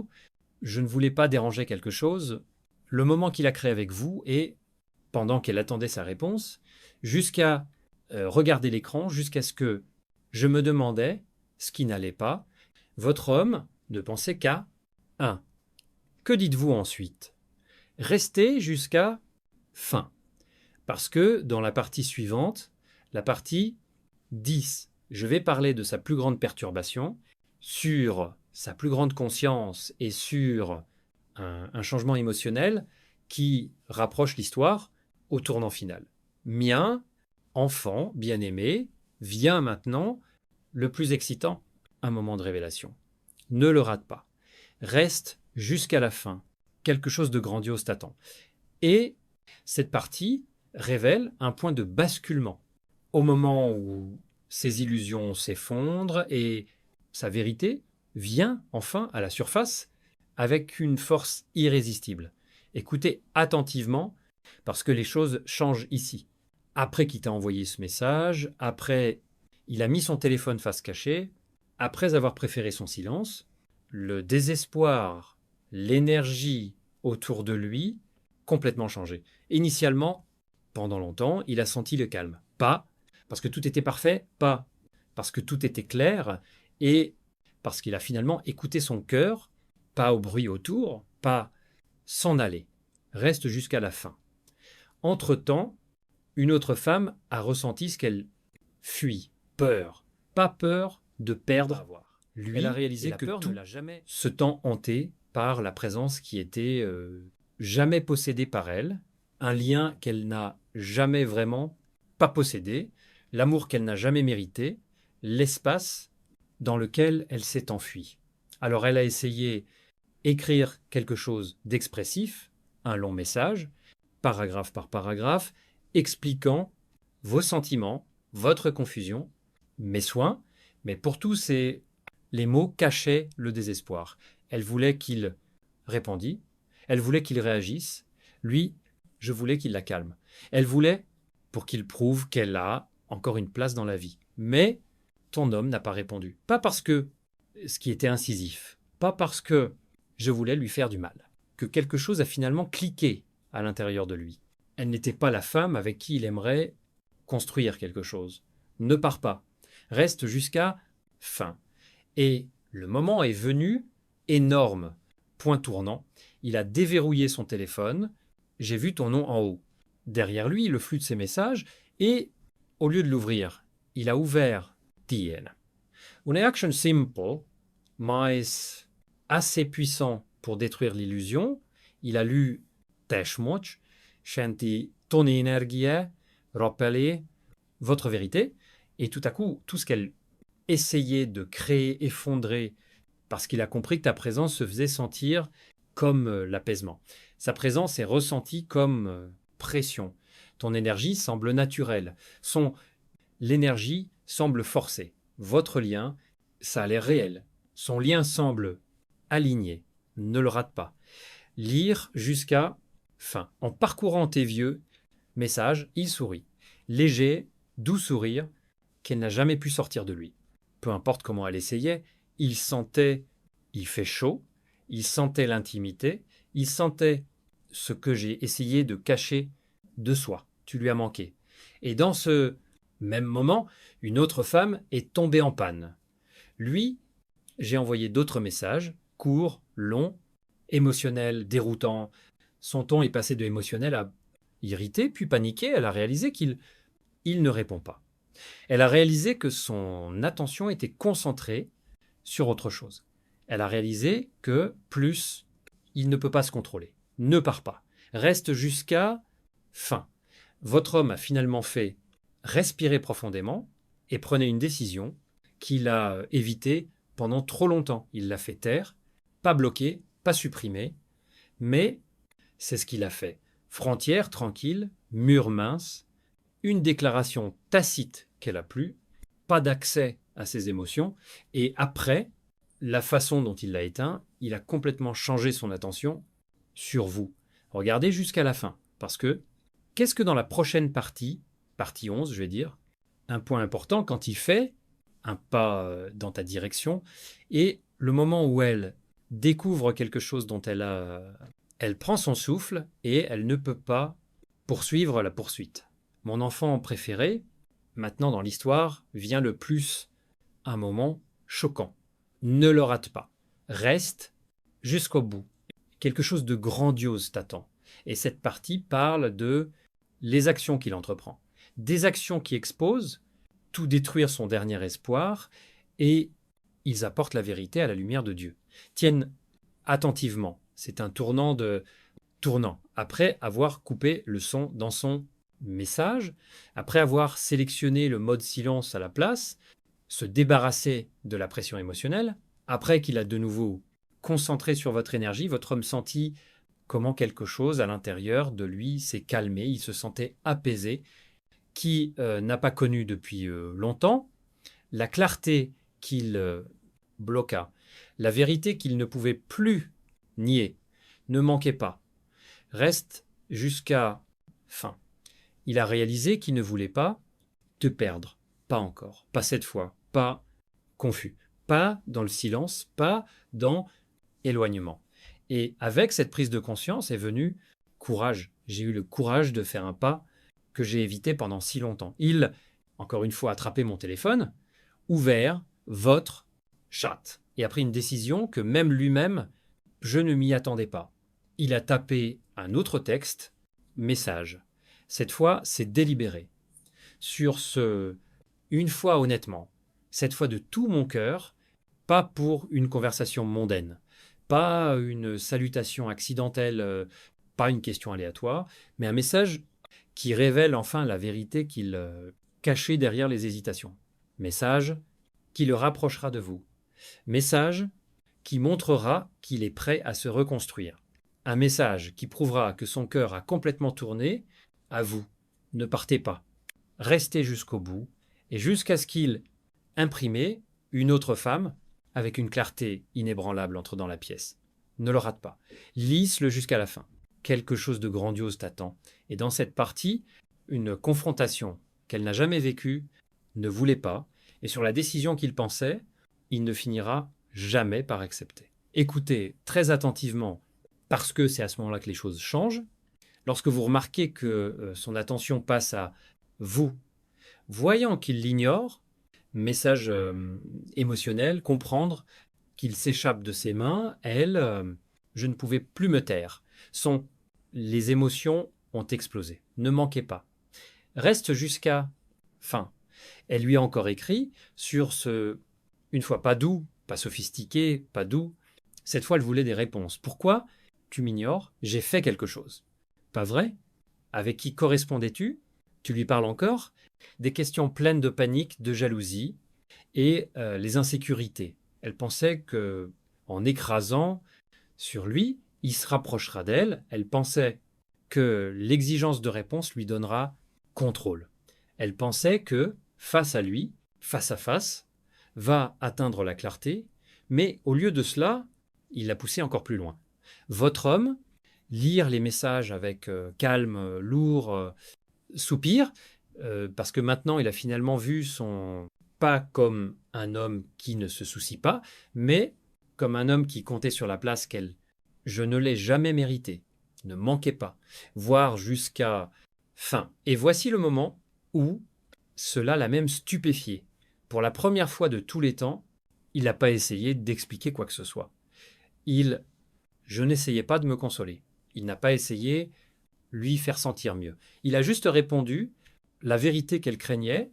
je ne voulais pas déranger quelque chose. Le moment qu'il a créé avec vous et, pendant qu'elle attendait sa réponse, jusqu'à regarder l'écran, jusqu'à ce que je me demandais ce qui n'allait pas. Votre homme ne pensait qu'à 1. Que dites-vous ensuite? Restez jusqu'à fin. Parce que dans la partie suivante, la partie 10, je vais parler de sa plus grande perturbation, sur sa plus grande conscience et sur un changement émotionnel qui rapproche l'histoire au tournant final. Mien, enfant, bien-aimé, vient maintenant le plus excitant, un moment de révélation. Ne le rate pas. Reste jusqu'à la fin. Quelque chose de grandiose t'attend. Et cette partie révèle un point de basculement. Au moment où ses illusions s'effondrent et sa vérité vient enfin à la surface avec une force irrésistible. Écoutez attentivement parce que les choses changent ici. Après qu'il t'a envoyé ce message, après il a mis son téléphone face cachée, après avoir préféré son silence, le désespoir, l'énergie autour de lui, complètement changé. Initialement, pendant longtemps, il a senti le calme. Pas parce que tout était parfait, pas parce que tout était clair, et parce qu'il a finalement écouté son cœur, pas au bruit autour, pas s'en aller. Reste jusqu'à la fin. Entre-temps, une autre femme a ressenti ce qu'elle fuit, peur. Pas peur de perdre. Lui, elle a réalisé que tout ce temps hanté par la présence qui était jamais possédée par elle, un lien qu'elle n'a jamais vraiment pas possédé, l'amour qu'elle n'a jamais mérité, l'espace dans lequel elle s'est enfuie. Alors elle a essayé d'écrire quelque chose d'expressif, un long message, paragraphe par paragraphe, expliquant vos sentiments, votre confusion, mes soins, mais pour tous les mots cachaient le désespoir. Elle voulait qu'il répondît, elle voulait qu'il réagisse, lui, je voulais qu'il la calme. Elle voulait pour qu'il prouve qu'elle a encore une place dans la vie. Mais ton homme n'a pas répondu. Pas parce que ce qui était incisif, pas parce que je voulais lui faire du mal, que quelque chose a finalement cliqué à l'intérieur de lui. Elle n'était pas la femme avec qui il aimerait construire quelque chose. Ne pars pas. Reste jusqu'à fin. Et le moment est venu, énorme, point tournant. Il a déverrouillé son téléphone. J'ai vu ton nom en haut. Derrière lui, le flux de ses messages. Et au lieu de l'ouvrir, il a ouvert Tien. Une action simple, mais assez puissant pour détruire l'illusion. Il a lu Teshmoch, Shanti ton énergie, rappeler votre vérité. Et tout à coup, tout ce qu'elle essayait de créer, effondrer, parce qu'il a compris que ta présence se faisait sentir comme l'apaisement. Sa présence est ressentie comme pression. Ton énergie semble naturelle. L'énergie semble forcée. Votre lien, ça a l'air réel. Son lien semble aligné. Ne le rate pas. Lire jusqu'à fin. En parcourant tes vieux messages, il sourit. Léger, doux sourire qu'elle n'a jamais pu sortir de lui. Peu importe comment elle essayait, il fait chaud, il sentait l'intimité, il sentait ce que j'ai essayé de cacher de soi. Tu lui as manqué. Et dans ce même moment, une autre femme est tombée en panne. Lui, j'ai envoyé d'autres messages, courts, longs, émotionnels, déroutants. Son ton est passé de émotionnel à irrité, puis paniqué. Elle a réalisé qu'il ne répond pas. Elle a réalisé que son attention était concentrée sur autre chose. Elle a réalisé que plus, il ne peut pas se contrôler. Ne part pas. Reste jusqu'à fin. Votre homme a finalement fait respirer profondément et prenait une décision qu'il a évitée pendant trop longtemps. Il l'a fait taire, pas bloquer, pas supprimer, mais c'est ce qu'il a fait. Frontière tranquille, mur mince, une déclaration tacite qu'elle a plu, pas d'accès à ses émotions, et après, la façon dont il l'a éteint, il a complètement changé son attention sur vous. Regardez jusqu'à la fin, parce que qu'est-ce que dans la prochaine partie 11, je vais dire, un point important quand il fait un pas dans ta direction, et le moment où elle découvre quelque chose dont elle prend son souffle et elle ne peut pas poursuivre la poursuite. Mon enfant préféré, maintenant dans l'histoire, vient le plus un moment choquant. Ne le rate pas. Reste jusqu'au bout. Quelque chose de grandiose t'attend. Et cette partie parle de les actions qu'il entreprend. Des actions qui exposent, tout détruire son dernier espoir, et ils apportent la vérité à la lumière de Dieu. Tiennent attentivement. C'est un tournant. Après avoir coupé le son dans son message, après avoir sélectionné le mode silence à la place, se débarrasser de la pression émotionnelle, après qu'il a de nouveau concentré sur votre énergie, votre homme sentit comment quelque chose à l'intérieur de lui s'est calmé, il se sentait apaisé, qui n'a pas connu depuis longtemps, la clarté qu'il bloqua, la vérité qu'il ne pouvait plus nier, ne manquait pas, reste jusqu'à fin. Il a réalisé qu'il ne voulait pas te perdre, pas encore, pas cette fois, pas confus, pas dans le silence, pas dans éloignement. Et avec cette prise de conscience est venu courage. J'ai eu le courage de faire un pas que j'ai évité pendant si longtemps. Il, encore une fois, attrapé mon téléphone, ouvert votre chat et a pris une décision que même lui-même, je ne m'y attendais pas. Il a tapé un autre texte, message. Cette fois, c'est délibéré. Une fois honnêtement, cette fois de tout mon cœur, pas pour une conversation mondaine, pas une salutation accidentelle, pas une question aléatoire, mais un message qui révèle enfin la vérité qu'il cachait derrière les hésitations. Message qui le rapprochera de vous. Message qui montrera qu'il est prêt à se reconstruire. Un message qui prouvera que son cœur a complètement tourné à vous. Ne partez pas. Restez jusqu'au bout et jusqu'à ce qu'il, imprimé, une autre femme, avec une clarté inébranlable, entre dans la pièce. Ne le rate pas. Lisse-le jusqu'à la fin. Quelque chose de grandiose t'attend. Et dans cette partie, une confrontation qu'elle n'a jamais vécue, ne voulait pas, et sur la décision qu'il pensait, il ne finira jamais par accepter. Écoutez très attentivement, parce que c'est à ce moment-là que les choses changent. Lorsque vous remarquez que son attention passe à vous, voyant qu'il l'ignore, message émotionnel, comprendre qu'il s'échappe de ses mains, elle, je ne pouvais plus me taire. Les émotions ont explosé. Ne manquez pas. Reste jusqu'à fin. Elle lui a encore écrit sur une fois pas doux, pas sophistiqué, pas doux. Cette fois, elle voulait des réponses. Pourquoi tu m'ignores? J'ai fait quelque chose. Pas vrai? Avec qui correspondais-tu? Tu lui parles encore? Des questions pleines de panique, de jalousie et les insécurités. Elle pensait que, en écrasant sur lui, il se rapprochera d'elle. Elle pensait que l'exigence de réponse lui donnera contrôle. Elle pensait que, face à lui, face à face, va atteindre la clarté, mais au lieu de cela, il l'a poussé encore plus loin. Votre homme, lire les messages avec calme, lourd, soupir, parce que maintenant il a finalement vu son pas comme un homme qui ne se soucie pas, mais comme un homme qui comptait sur la place qu'elle. Je ne l'ai jamais mérité. Ne manquez pas. Voire jusqu'à fin. Et voici le moment où cela l'a même stupéfié. Pour la première fois de tous les temps, il n'a pas essayé d'expliquer quoi que ce soit. Je n'essayais pas de me consoler. Il n'a pas essayé lui faire sentir mieux. Il a juste répondu la vérité qu'elle craignait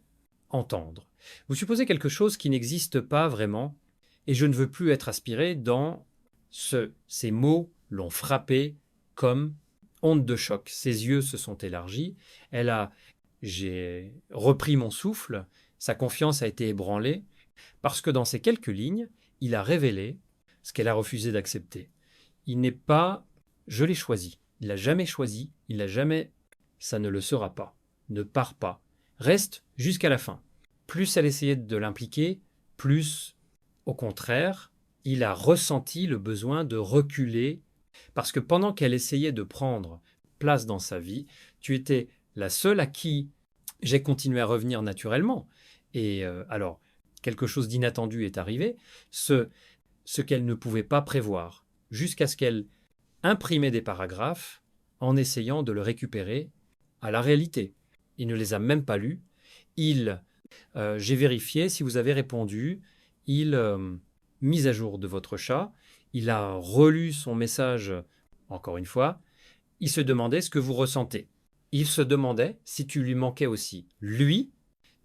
entendre. Vous supposez quelque chose qui n'existe pas vraiment, et je ne veux plus être aspiré dans ces mots l'ont frappé comme onde de choc. Ses yeux se sont élargis. J'ai repris mon souffle. Sa confiance a été ébranlée parce que dans ces quelques lignes, il a révélé ce qu'elle a refusé d'accepter. Il n'est pas « je l'ai choisi ». Il l'a jamais choisi. Il l'a jamais « ça ne le sera pas ». Ne pars pas. Reste jusqu'à la fin. Plus elle essayait de l'impliquer, plus, au contraire, il a ressenti le besoin de reculer parce que pendant qu'elle essayait de prendre place dans sa vie, tu étais la seule à qui j'ai continué à revenir naturellement. Et alors, quelque chose d'inattendu est arrivé, ce qu'elle ne pouvait pas prévoir, jusqu'à ce qu'elle imprimait des paragraphes en essayant de le récupérer à la réalité. Il ne les a même pas lus. J'ai vérifié si vous avez répondu. Mise à jour de votre chat. Il a relu son message encore une fois. Il se demandait ce que vous ressentez. Il se demandait si tu lui manquais aussi. Lui,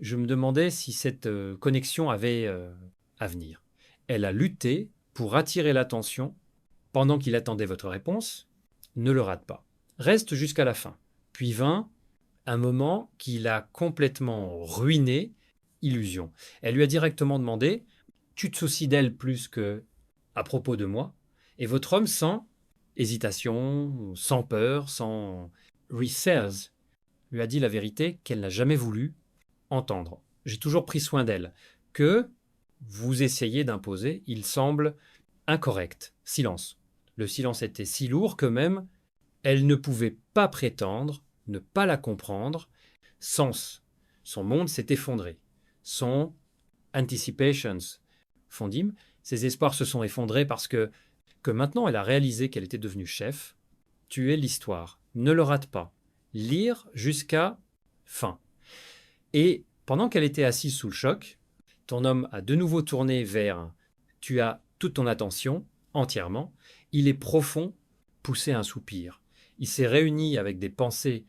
je me demandais si cette connexion avait à venir. Elle a lutté pour attirer l'attention pendant qu'il attendait votre réponse. Ne le rate pas. Reste jusqu'à la fin. Puis vint un moment qui l'a complètement ruiné. Illusion. Elle lui a directement demandé « Tu te soucies d'elle plus que à propos de moi ?» Et votre homme, sans hésitation, sans peur, sans reserve, lui a dit la vérité qu'elle n'a jamais voulu entendre. J'ai toujours pris soin d'elle. Que vous essayez d'imposer, il semble incorrect. Silence. Le silence était si lourd que même elle ne pouvait pas prétendre ne pas la comprendre. Son monde s'est effondré. Son anticipations fondime, ses espoirs se sont effondrés parce que maintenant elle a réalisé qu'elle était devenue chef. Tu es l'histoire. Ne le rate pas. Lire jusqu'à fin. Et pendant qu'elle était assise sous le choc, ton homme a de nouveau tourné vers tu as toute ton attention entièrement. Il est profond, poussé un soupir. Il s'est réuni avec des pensées.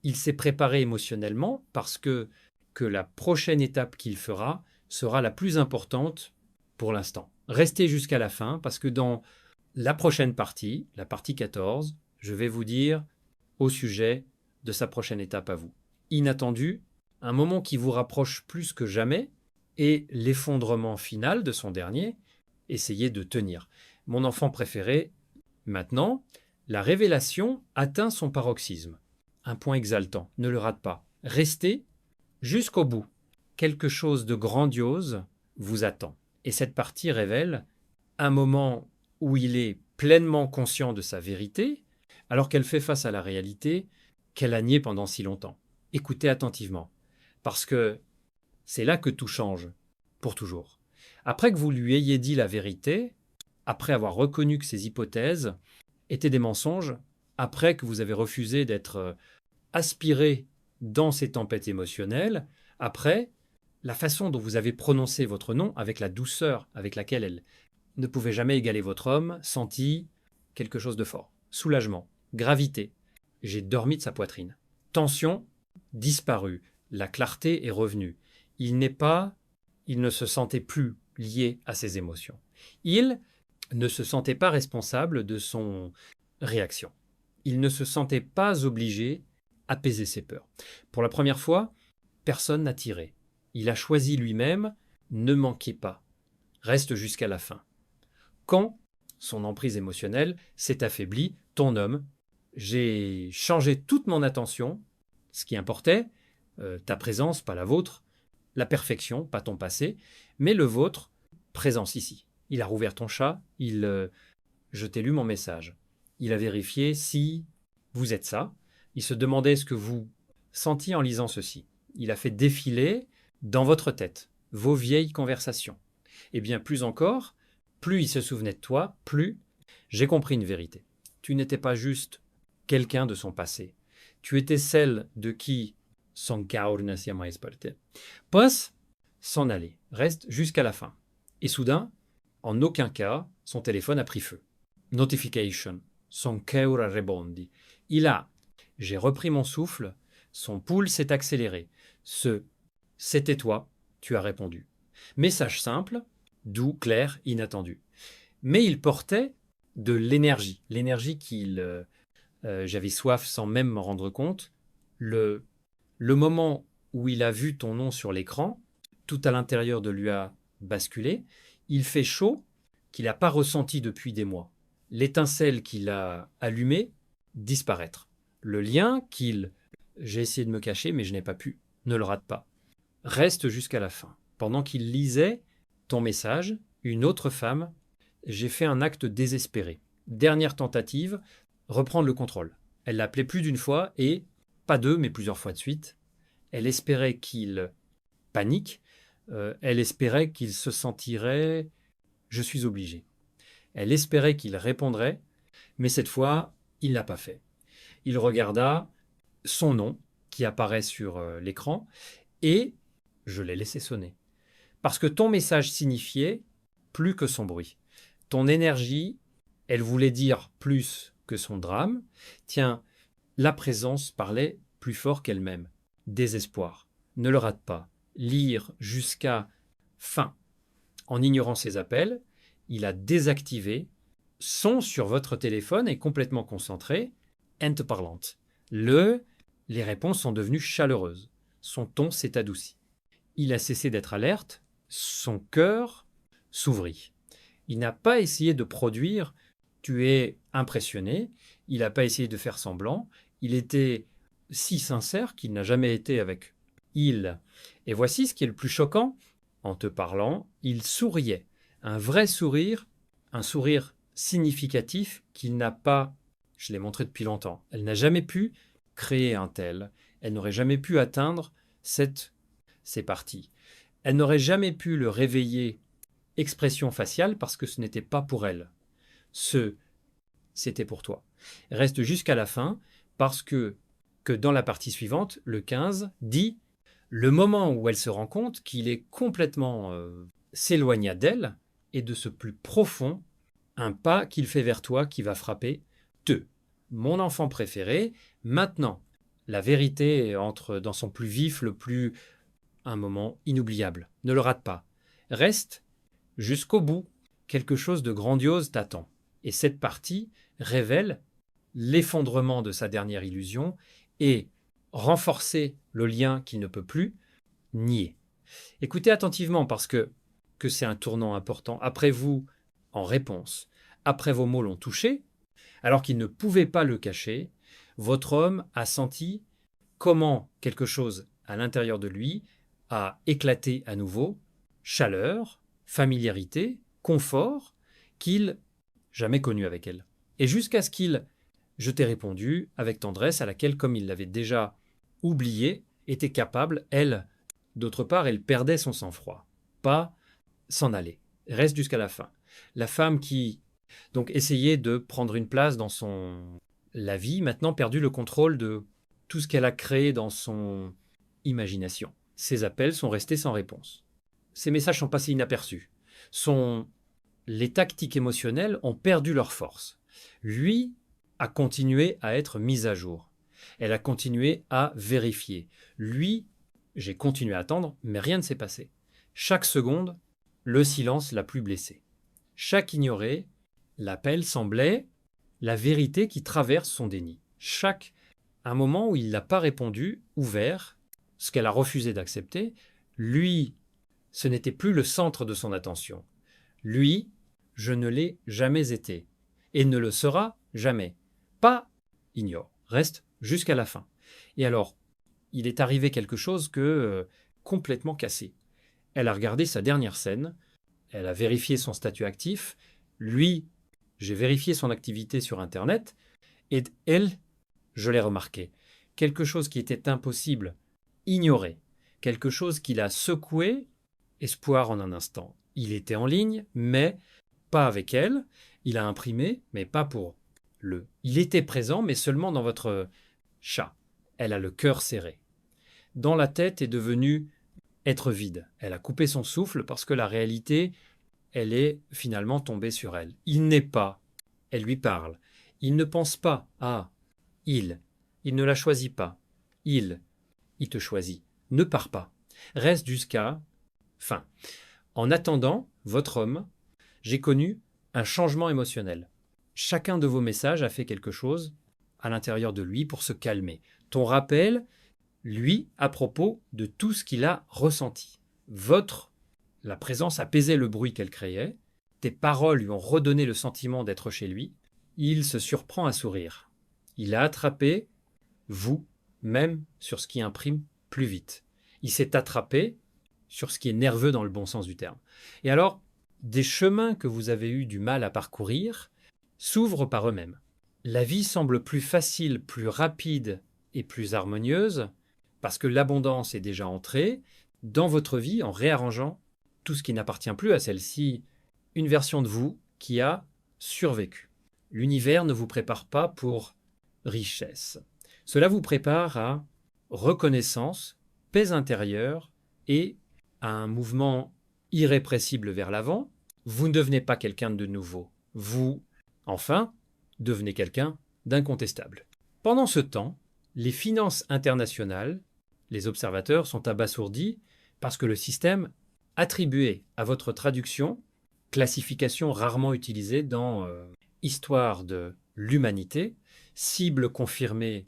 Il s'est préparé émotionnellement parce que la prochaine étape qu'il fera sera la plus importante pour l'instant. Restez jusqu'à la fin parce que dans La prochaine partie, la partie 14, je vais vous dire au sujet de sa prochaine étape à vous. Inattendu, un moment qui vous rapproche plus que jamais, et l'effondrement final de son dernier, essayez de tenir. Mon enfant préféré, maintenant, la révélation atteint son paroxysme. Un point exaltant, ne le rate pas. Restez jusqu'au bout. Quelque chose de grandiose vous attend. Et cette partie révèle un moment où il est pleinement conscient de sa vérité, alors qu'elle fait face à la réalité qu'elle a niée pendant si longtemps. Écoutez attentivement, parce que c'est là que tout change, pour toujours. Après que vous lui ayez dit la vérité, après avoir reconnu que ses hypothèses étaient des mensonges, après que vous avez refusé d'être aspiré dans ces tempêtes émotionnelles, après, la façon dont vous avez prononcé votre nom avec la douceur avec laquelle elle ne pouvait jamais égaler votre homme, sentit quelque chose de fort. Soulagement, gravité. J'ai dormi de sa poitrine. Tension disparue. La clarté est revenue. Il ne se sentait plus lié à ses émotions. Il ne se sentait pas responsable de son réaction. Il ne se sentait pas obligé d'apaiser ses peurs. Pour la première fois, personne n'a tiré. Il a choisi lui-même, ne manquez pas. Reste jusqu'à la fin. Quand son emprise émotionnelle s'est affaiblie, ton homme, j'ai changé toute mon attention, ce qui importait, ta présence, pas la vôtre, la perfection, pas ton passé, mais le vôtre, présence ici. Il a rouvert ton chat, je t'ai lu mon message. Il a vérifié si vous êtes ça. Il se demandait ce que vous sentiez en lisant ceci. Il a fait défiler dans votre tête vos vieilles conversations. Et bien plus encore, plus il se souvenait de toi, plus j'ai compris une vérité. Tu n'étais pas juste quelqu'un de son passé. Tu étais celle de qui son cœur ne s'est jamais porté. Passe s'en aller, reste jusqu'à la fin. Et soudain, en aucun cas, son téléphone a pris feu. Notification, son cœur a rebondi. J'ai repris mon souffle, son pouls s'est accéléré. C'était toi, tu as répondu. Message simple, doux, clair, inattendu. Mais il portait de l'énergie j'avais soif sans même m'en rendre compte. Le moment où il a vu ton nom sur l'écran, tout à l'intérieur de lui a basculé. Il fait chaud qu'il n'a pas ressenti depuis des mois. L'étincelle qu'il a allumée, disparaître. Le lien j'ai essayé de me cacher, mais je n'ai pas pu. Ne le rate pas. Reste jusqu'à la fin. Pendant qu'il lisait ton message, une autre femme, j'ai fait un acte désespéré. Dernière tentative, reprendre le contrôle. Elle l'appelait plus d'une fois et, pas deux, mais plusieurs fois de suite. Elle espérait qu'il panique. Elle espérait qu'il se sentirait « je suis obligé ». Elle espérait qu'il répondrait, mais cette fois, il ne l'a pas fait. Il regarda son nom qui apparaît sur l'écran et je l'ai laissé sonner. Parce que ton message signifiait plus que son bruit. Ton énergie, elle voulait dire plus que son drame. Tiens, la présence parlait plus fort qu'elle-même. Désespoir. Ne le rate pas. Lire jusqu'à fin. En ignorant ses appels, il a désactivé. Son sur votre téléphone est complètement concentré, parlante. Les réponses sont devenues chaleureuses. Son ton s'est adouci. Il a cessé d'être alerte. Son cœur s'ouvrit. Il n'a pas essayé de produire « tu es impressionné », il n'a pas essayé de faire semblant, il était si sincère qu'il n'a jamais été avec il. Et voici ce qui est le plus choquant, en te parlant, il souriait, un vrai sourire, un sourire significatif qu'il n'a pas, je l'ai montré depuis longtemps, elle n'a jamais pu créer un tel, elle n'aurait jamais pu atteindre ces parties. Elle n'aurait jamais pu le réveiller expression faciale parce que ce n'était pas pour elle. C'était pour toi. Reste jusqu'à la fin parce que dans la partie suivante, le 15, dit le moment où elle se rend compte qu'il est complètement s'éloigna d'elle et de ce plus profond, un pas qu'il fait vers toi qui va frapper te. Mon enfant préféré, maintenant, la vérité entre dans son plus vif, un moment inoubliable. Ne le rate pas. Reste jusqu'au bout. Quelque chose de grandiose t'attend. Et cette partie révèle l'effondrement de sa dernière illusion et renforcer le lien qu'il ne peut plus nier. Écoutez attentivement parce que c'est un tournant important. Après vous, en réponse, après vos mots l'ont touché, alors qu'il ne pouvait pas le cacher, votre homme a senti comment quelque chose à l'intérieur de lui a éclaté à nouveau, chaleur, familiarité, confort, qu'il jamais connu avec elle. Et jusqu'à ce qu'il, je t'ai répondu avec tendresse, à laquelle, comme il l'avait déjà oublié, était capable, elle, d'autre part, elle perdait son sang-froid. Pas s'en aller. Reste jusqu'à la fin. La femme qui, donc, essayait de prendre une place dans la vie, maintenant perdu le contrôle de tout ce qu'elle a créé dans son imagination. Ses appels sont restés sans réponse. Ses messages sont passés inaperçus. Les tactiques émotionnelles ont perdu leur force. Lui a continué à être mis à jour. Elle a continué à vérifier. Lui, j'ai continué à attendre, mais rien ne s'est passé. Chaque seconde, le silence l'a plus blessé. Chaque ignoré, l'appel semblait la vérité qui traverse son déni. Un moment où il n'a pas répondu, ouvert, ce qu'elle a refusé d'accepter, lui, ce n'était plus le centre de son attention. Lui, je ne l'ai jamais été, et ne le sera jamais. Pas ignore, reste jusqu'à la fin. Et alors, il est arrivé quelque chose complètement cassé. Elle a regardé sa dernière scène, elle a vérifié son statut actif, lui, j'ai vérifié son activité sur Internet, et elle, je l'ai remarqué, quelque chose qui était impossible, ignoré, quelque chose qui l'a secoué, espoir en un instant. Il était en ligne, mais pas avec elle, il a imprimé, mais pas pour le. Il était présent, mais seulement dans votre chat. Elle a le cœur serré. Dans la tête est devenue être vide. Elle a coupé son souffle parce que la réalité, elle est finalement tombée sur elle. Il n'est pas. Elle lui parle. Il ne pense pas à il. Il ne la choisit pas. Il te choisit. Ne pars pas. Reste jusqu'à fin. En attendant, votre homme, j'ai connu un changement émotionnel. Chacun de vos messages a fait quelque chose à l'intérieur de lui pour se calmer. Ton rappel, lui, à propos de tout ce qu'il a ressenti. La présence apaisait le bruit qu'elle créait. Tes paroles lui ont redonné le sentiment d'être chez lui. Il se surprend à sourire. Il a attrapé vous, même sur ce qui imprime plus vite. Il s'est attrapé sur ce qui est nerveux dans le bon sens du terme. Et alors, des chemins que vous avez eu du mal à parcourir s'ouvrent par eux-mêmes. La vie semble plus facile, plus rapide et plus harmonieuse parce que l'abondance est déjà entrée dans votre vie en réarrangeant tout ce qui n'appartient plus à celle-ci, une version de vous qui a survécu. L'univers ne vous prépare pas pour richesse. Cela vous prépare à reconnaissance, paix intérieure et à un mouvement irrépressible vers l'avant. Vous ne devenez pas quelqu'un de nouveau. Vous, enfin, devenez quelqu'un d'incontestable. Pendant ce temps, les finances internationales, les observateurs sont abasourdis parce que le système attribué à votre traduction, classification rarement utilisée dans Histoire de l'humanité, cible confirmée,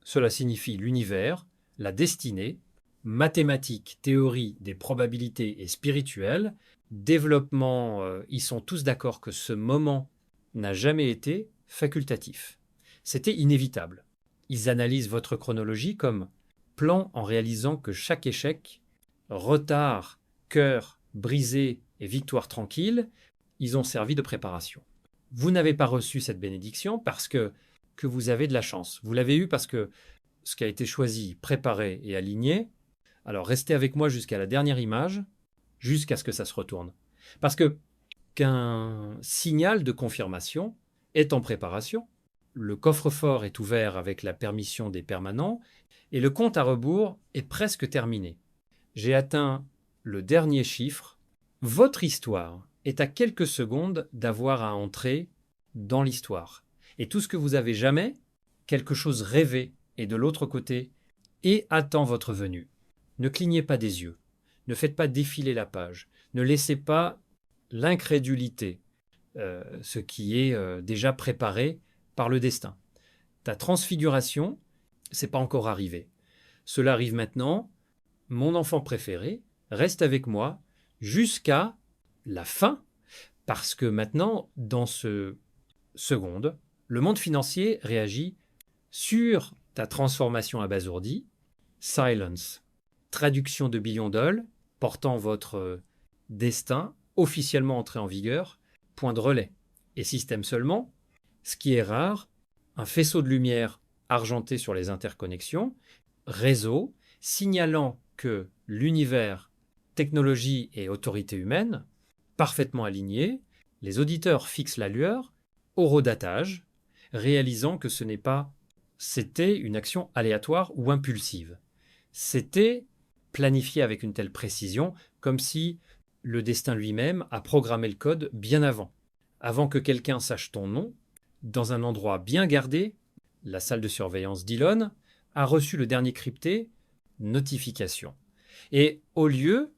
cela signifie l'univers, la destinée, mathématiques, théorie des probabilités et spirituelle, développement, ils sont tous d'accord que ce moment n'a jamais été facultatif. C'était inévitable. Ils analysent votre chronologie comme plan en réalisant que chaque échec, retard, cœur brisé et victoire tranquille, ils ont servi de préparation. Vous n'avez pas reçu cette bénédiction parce que vous avez de la chance. Vous l'avez eu parce que ce qui a été choisi, préparé et aligné. Alors restez avec moi jusqu'à la dernière image, jusqu'à ce que ça se retourne. Parce qu'un signal de confirmation est en préparation. Le coffre-fort est ouvert avec la permission des permanents et le compte à rebours est presque terminé. J'ai atteint le dernier chiffre. Votre histoire est à quelques secondes d'avoir à entrer dans l'histoire. Et tout ce que vous avez jamais, quelque chose rêvé est de l'autre côté et attend votre venue. Ne clignez pas des yeux. Ne faites pas défiler la page. Ne laissez pas l'incrédulité ce qui est déjà préparé par le destin. Ta transfiguration, c'est pas encore arrivé. Cela arrive maintenant. Mon enfant préféré reste avec moi jusqu'à la fin, parce que maintenant, dans ce seconde, le monde financier réagit sur ta transformation abasourdie, silence, traduction de billions dollars, portant votre destin, officiellement entré en vigueur, point de relais. Et système seulement, ce qui est rare, un faisceau de lumière argenté sur les interconnexions, réseau, signalant que l'univers, technologie et autorité humaine, parfaitement alignés, les auditeurs fixent la lueur, horodatage, réalisant que ce n'est pas c'était une action aléatoire ou impulsive. C'était planifié avec une telle précision, comme si le destin lui-même a programmé le code bien avant que quelqu'un sache ton nom, dans un endroit bien gardé, la salle de surveillance d'Elon a reçu le dernier crypté, notification. Et au lieu,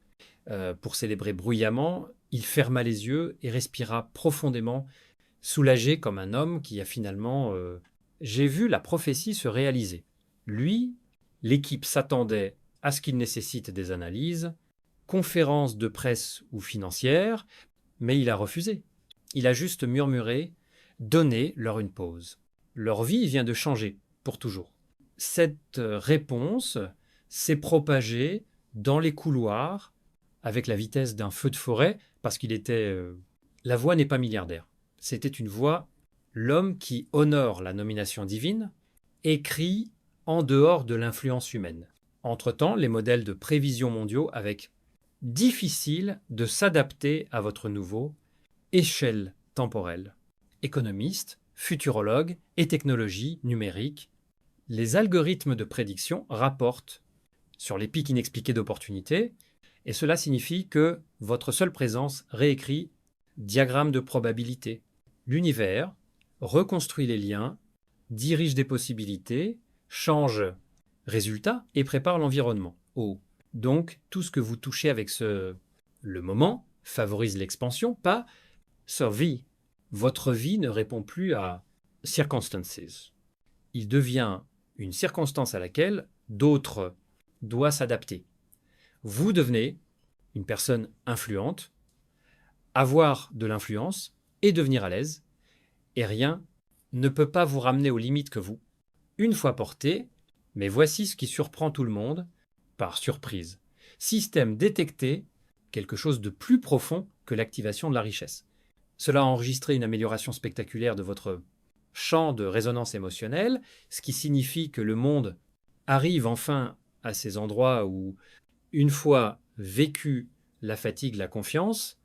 pour célébrer bruyamment, il ferma les yeux et respira profondément, soulagé comme un homme qui a finalement... J'ai vu la prophétie se réaliser. Lui, l'équipe s'attendait à ce qu'il nécessite des analyses, conférences de presse ou financières, mais il a refusé. Il a juste murmuré « Donnez-leur une pause ». Leur vie vient de changer pour toujours. Cette réponse s'est propagée dans les couloirs avec la vitesse d'un feu de forêt parce qu'il était... La voix n'est pas milliardaire. C'était une voix, l'homme qui honore la nomination divine, écrit en dehors de l'influence humaine. Entre-temps, les modèles de prévision mondiaux avec difficile de s'adapter à votre nouveau échelle temporelle. Économistes, futurologues et technologies numériques, les algorithmes de prédiction rapportent sur les pics inexpliqués d'opportunités, et cela signifie que votre seule présence réécrit diagramme de probabilité. L'univers reconstruit les liens, dirige des possibilités, change résultats et prépare l'environnement. Donc, tout ce que vous touchez avec le moment favorise l'expansion, pas survie. Votre vie ne répond plus à circumstances. Il devient une circonstance à laquelle d'autres doivent s'adapter. Vous devenez une personne influente, avoir de l'influence et devenir à l'aise, et rien ne peut pas vous ramener aux limites que vous, une fois porté, mais voici ce qui surprend tout le monde, par surprise. Système détecté, quelque chose de plus profond que l'activation de la richesse. Cela a enregistré une amélioration spectaculaire de votre champ de résonance émotionnelle, ce qui signifie que le monde arrive enfin à ces endroits où, une fois vécu la fatigue, la confiance,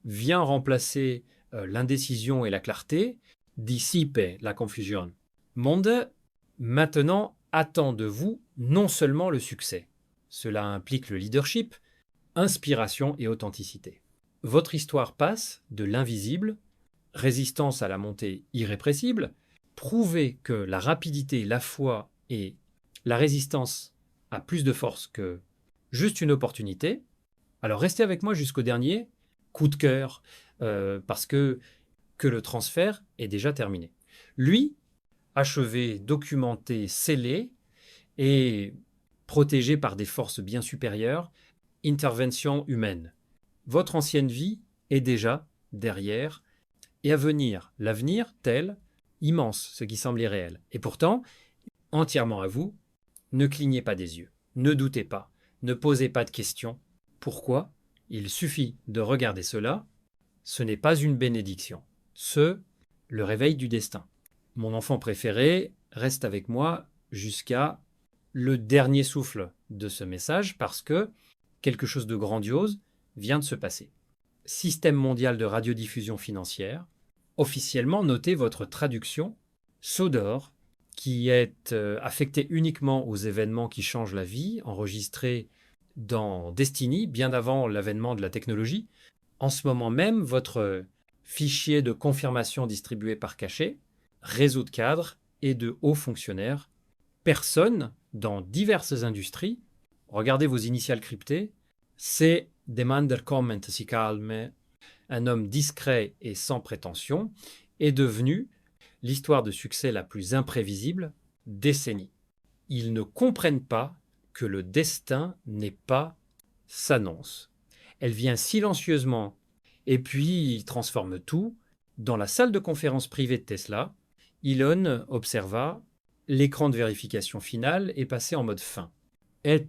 vient remplacer l'indécision et la clarté, dissipe la confusion. Monde, maintenant, attend de vous non seulement le succès. Cela implique le leadership, inspiration et authenticité. Votre histoire passe de l'invisible, résistance à la montée irrépressible, prouver que la rapidité, la foi et la résistance a plus de force que juste une opportunité. Alors restez avec moi jusqu'au dernier coup de cœur, parce que le transfert est déjà terminé. Lui, achevé, documenté, scellé et protégé par des forces bien supérieures, intervention humaine. Votre ancienne vie est déjà derrière, et à venir, l'avenir tel, immense, ce qui semble irréel. Et pourtant, entièrement à vous, ne clignez pas des yeux, ne doutez pas, ne posez pas de questions. Pourquoi ? Il suffit de regarder cela, ce n'est pas une bénédiction. Le réveil du destin. Mon enfant préféré reste avec moi jusqu'à le dernier souffle de ce message parce que quelque chose de grandiose vient de se passer. Système mondial de radiodiffusion financière, officiellement notez votre traduction Sodor, qui est affectée uniquement aux événements qui changent la vie, enregistrée dans Destiny, bien avant l'avènement de la technologie. En ce moment même, votre fichier de confirmation distribué par cachet, réseau de cadres et de hauts fonctionnaires, personnes dans diverses industries, regardez vos initiales cryptées, c'est demander comment si calme, un homme discret et sans prétention, est devenu l'histoire de succès la plus imprévisible, décennies. Ils ne comprennent pas que le destin n'est pas s'annonce. Elle vient silencieusement et puis il transforme tout. Dans la salle de conférence privée de Tesla, Elon observa l'écran de vérification finale est passé en mode fin. Et,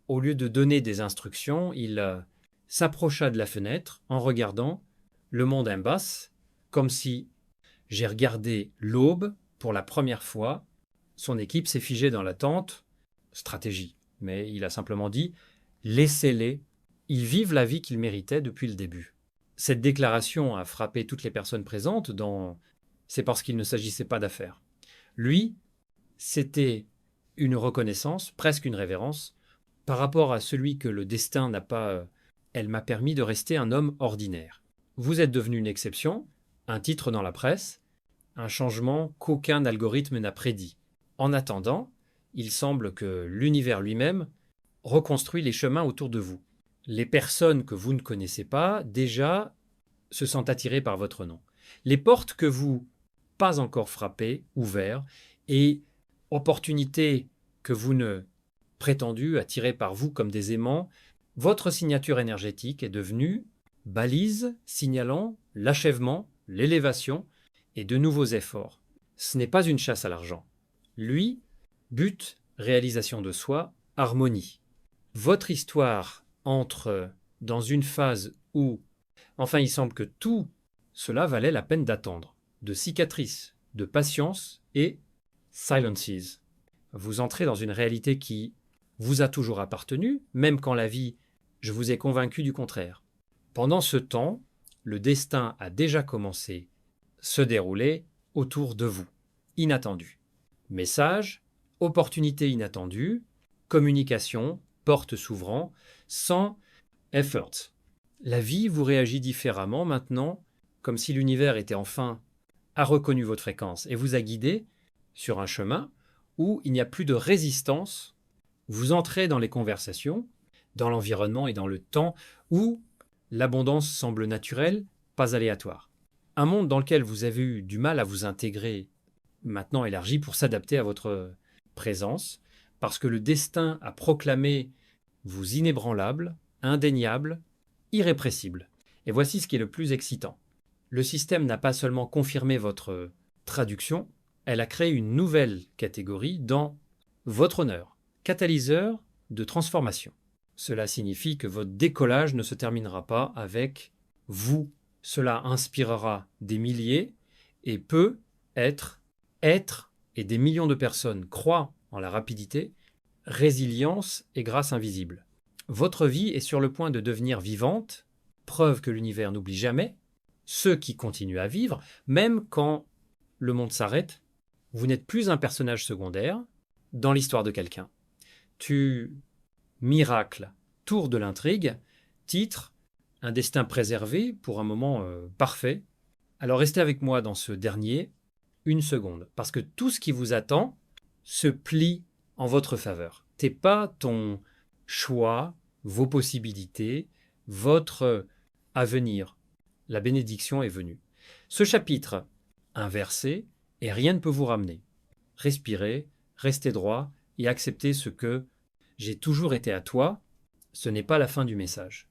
au lieu de donner des instructions, il s'approcha de la fenêtre en regardant le monde en basse, comme si j'ai regardé l'aube pour la première fois. Son équipe s'est figée dans l'attente, stratégie. Mais il a simplement dit « laissez-les, ils vivent la vie qu'ils méritaient depuis le début ». Cette déclaration a frappé toutes les personnes présentes, c'est parce qu'il ne s'agissait pas d'affaires. Lui, c'était une reconnaissance, presque une révérence, par rapport à celui que le destin n'a pas... Elle m'a permis de rester un homme ordinaire. Vous êtes devenu une exception, un titre dans la presse, un changement qu'aucun algorithme n'a prédit. En attendant, il semble que l'univers lui-même reconstruit les chemins autour de vous. Les personnes que vous ne connaissez pas, déjà, se sentent attirées par votre nom. Les portes que vous, pas encore frappées, ouvertes, et opportunités que vous ne prétendues, attirées par vous comme des aimants, votre signature énergétique est devenue balise signalant l'achèvement, l'élévation et de nouveaux efforts. Ce n'est pas une chasse à l'argent. Lui, but, réalisation de soi, harmonie. Votre histoire entre dans une phase où, enfin, il semble que tout cela valait la peine d'attendre, de cicatrices, de patience et silences. Vous entrez dans une réalité qui vous a toujours appartenu, même quand la vie, je vous ai convaincu du contraire. Pendant ce temps, le destin a déjà commencé à se dérouler autour de vous. Inattendu. Message, opportunité inattendue, communication, porte s'ouvrant, sans effort. La vie vous réagit différemment maintenant, comme si l'univers était enfin a reconnu votre fréquence et vous a guidé sur un chemin où il n'y a plus de résistance. Vous entrez dans les conversations, dans l'environnement et dans le temps où l'abondance semble naturelle, pas aléatoire. Un monde dans lequel vous avez eu du mal à vous intégrer, maintenant élargi pour s'adapter à votre présence, parce que le destin a proclamé vous inébranlable, indéniable, irrépressible. Et voici ce qui est le plus excitant. Le système n'a pas seulement confirmé votre traduction, elle a créé une nouvelle catégorie dans votre honneur, catalyseur de transformation. Cela signifie que votre décollage ne se terminera pas avec vous. Cela inspirera des milliers et peut être, et des millions de personnes croient en la rapidité, résilience et grâce invisible. Votre vie est sur le point de devenir vivante, preuve que l'univers n'oublie jamais, ceux qui continuent à vivre, même quand le monde s'arrête, vous n'êtes plus un personnage secondaire dans l'histoire de quelqu'un. Miracle, tour de l'intrigue, titre, un destin préservé pour un moment parfait. Alors restez avec moi dans ce dernier, une seconde, parce que tout ce qui vous attend se plie en votre faveur. Ce n'est pas ton choix, vos possibilités, votre avenir. La bénédiction est venue. Ce chapitre inversé, et rien ne peut vous ramener. Respirez, restez droit et acceptez ce que j'ai toujours été à toi. Ce n'est pas la fin du message.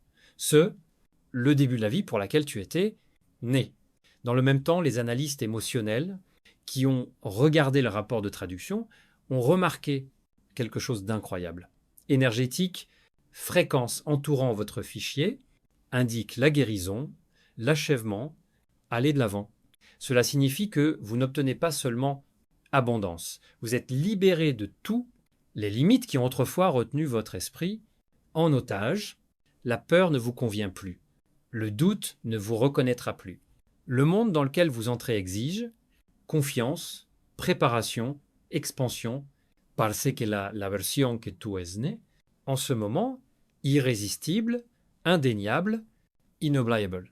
Le début de la vie pour laquelle tu étais né. Dans le même temps, les analystes émotionnels qui ont regardé le rapport de traduction ont remarqué quelque chose d'incroyable. Énergétique, fréquence entourant votre fichier indique la guérison, l'achèvement, aller de l'avant. Cela signifie que vous n'obtenez pas seulement abondance. Vous êtes libéré de tout, les limites qui ont autrefois retenu votre esprit en otage. La peur ne vous convient plus. Le doute ne vous reconnaîtra plus. Le monde dans lequel vous entrez exige confiance, préparation, expansion, parce que la version que tu es né, en ce moment, irrésistible, indéniable, inoubliable.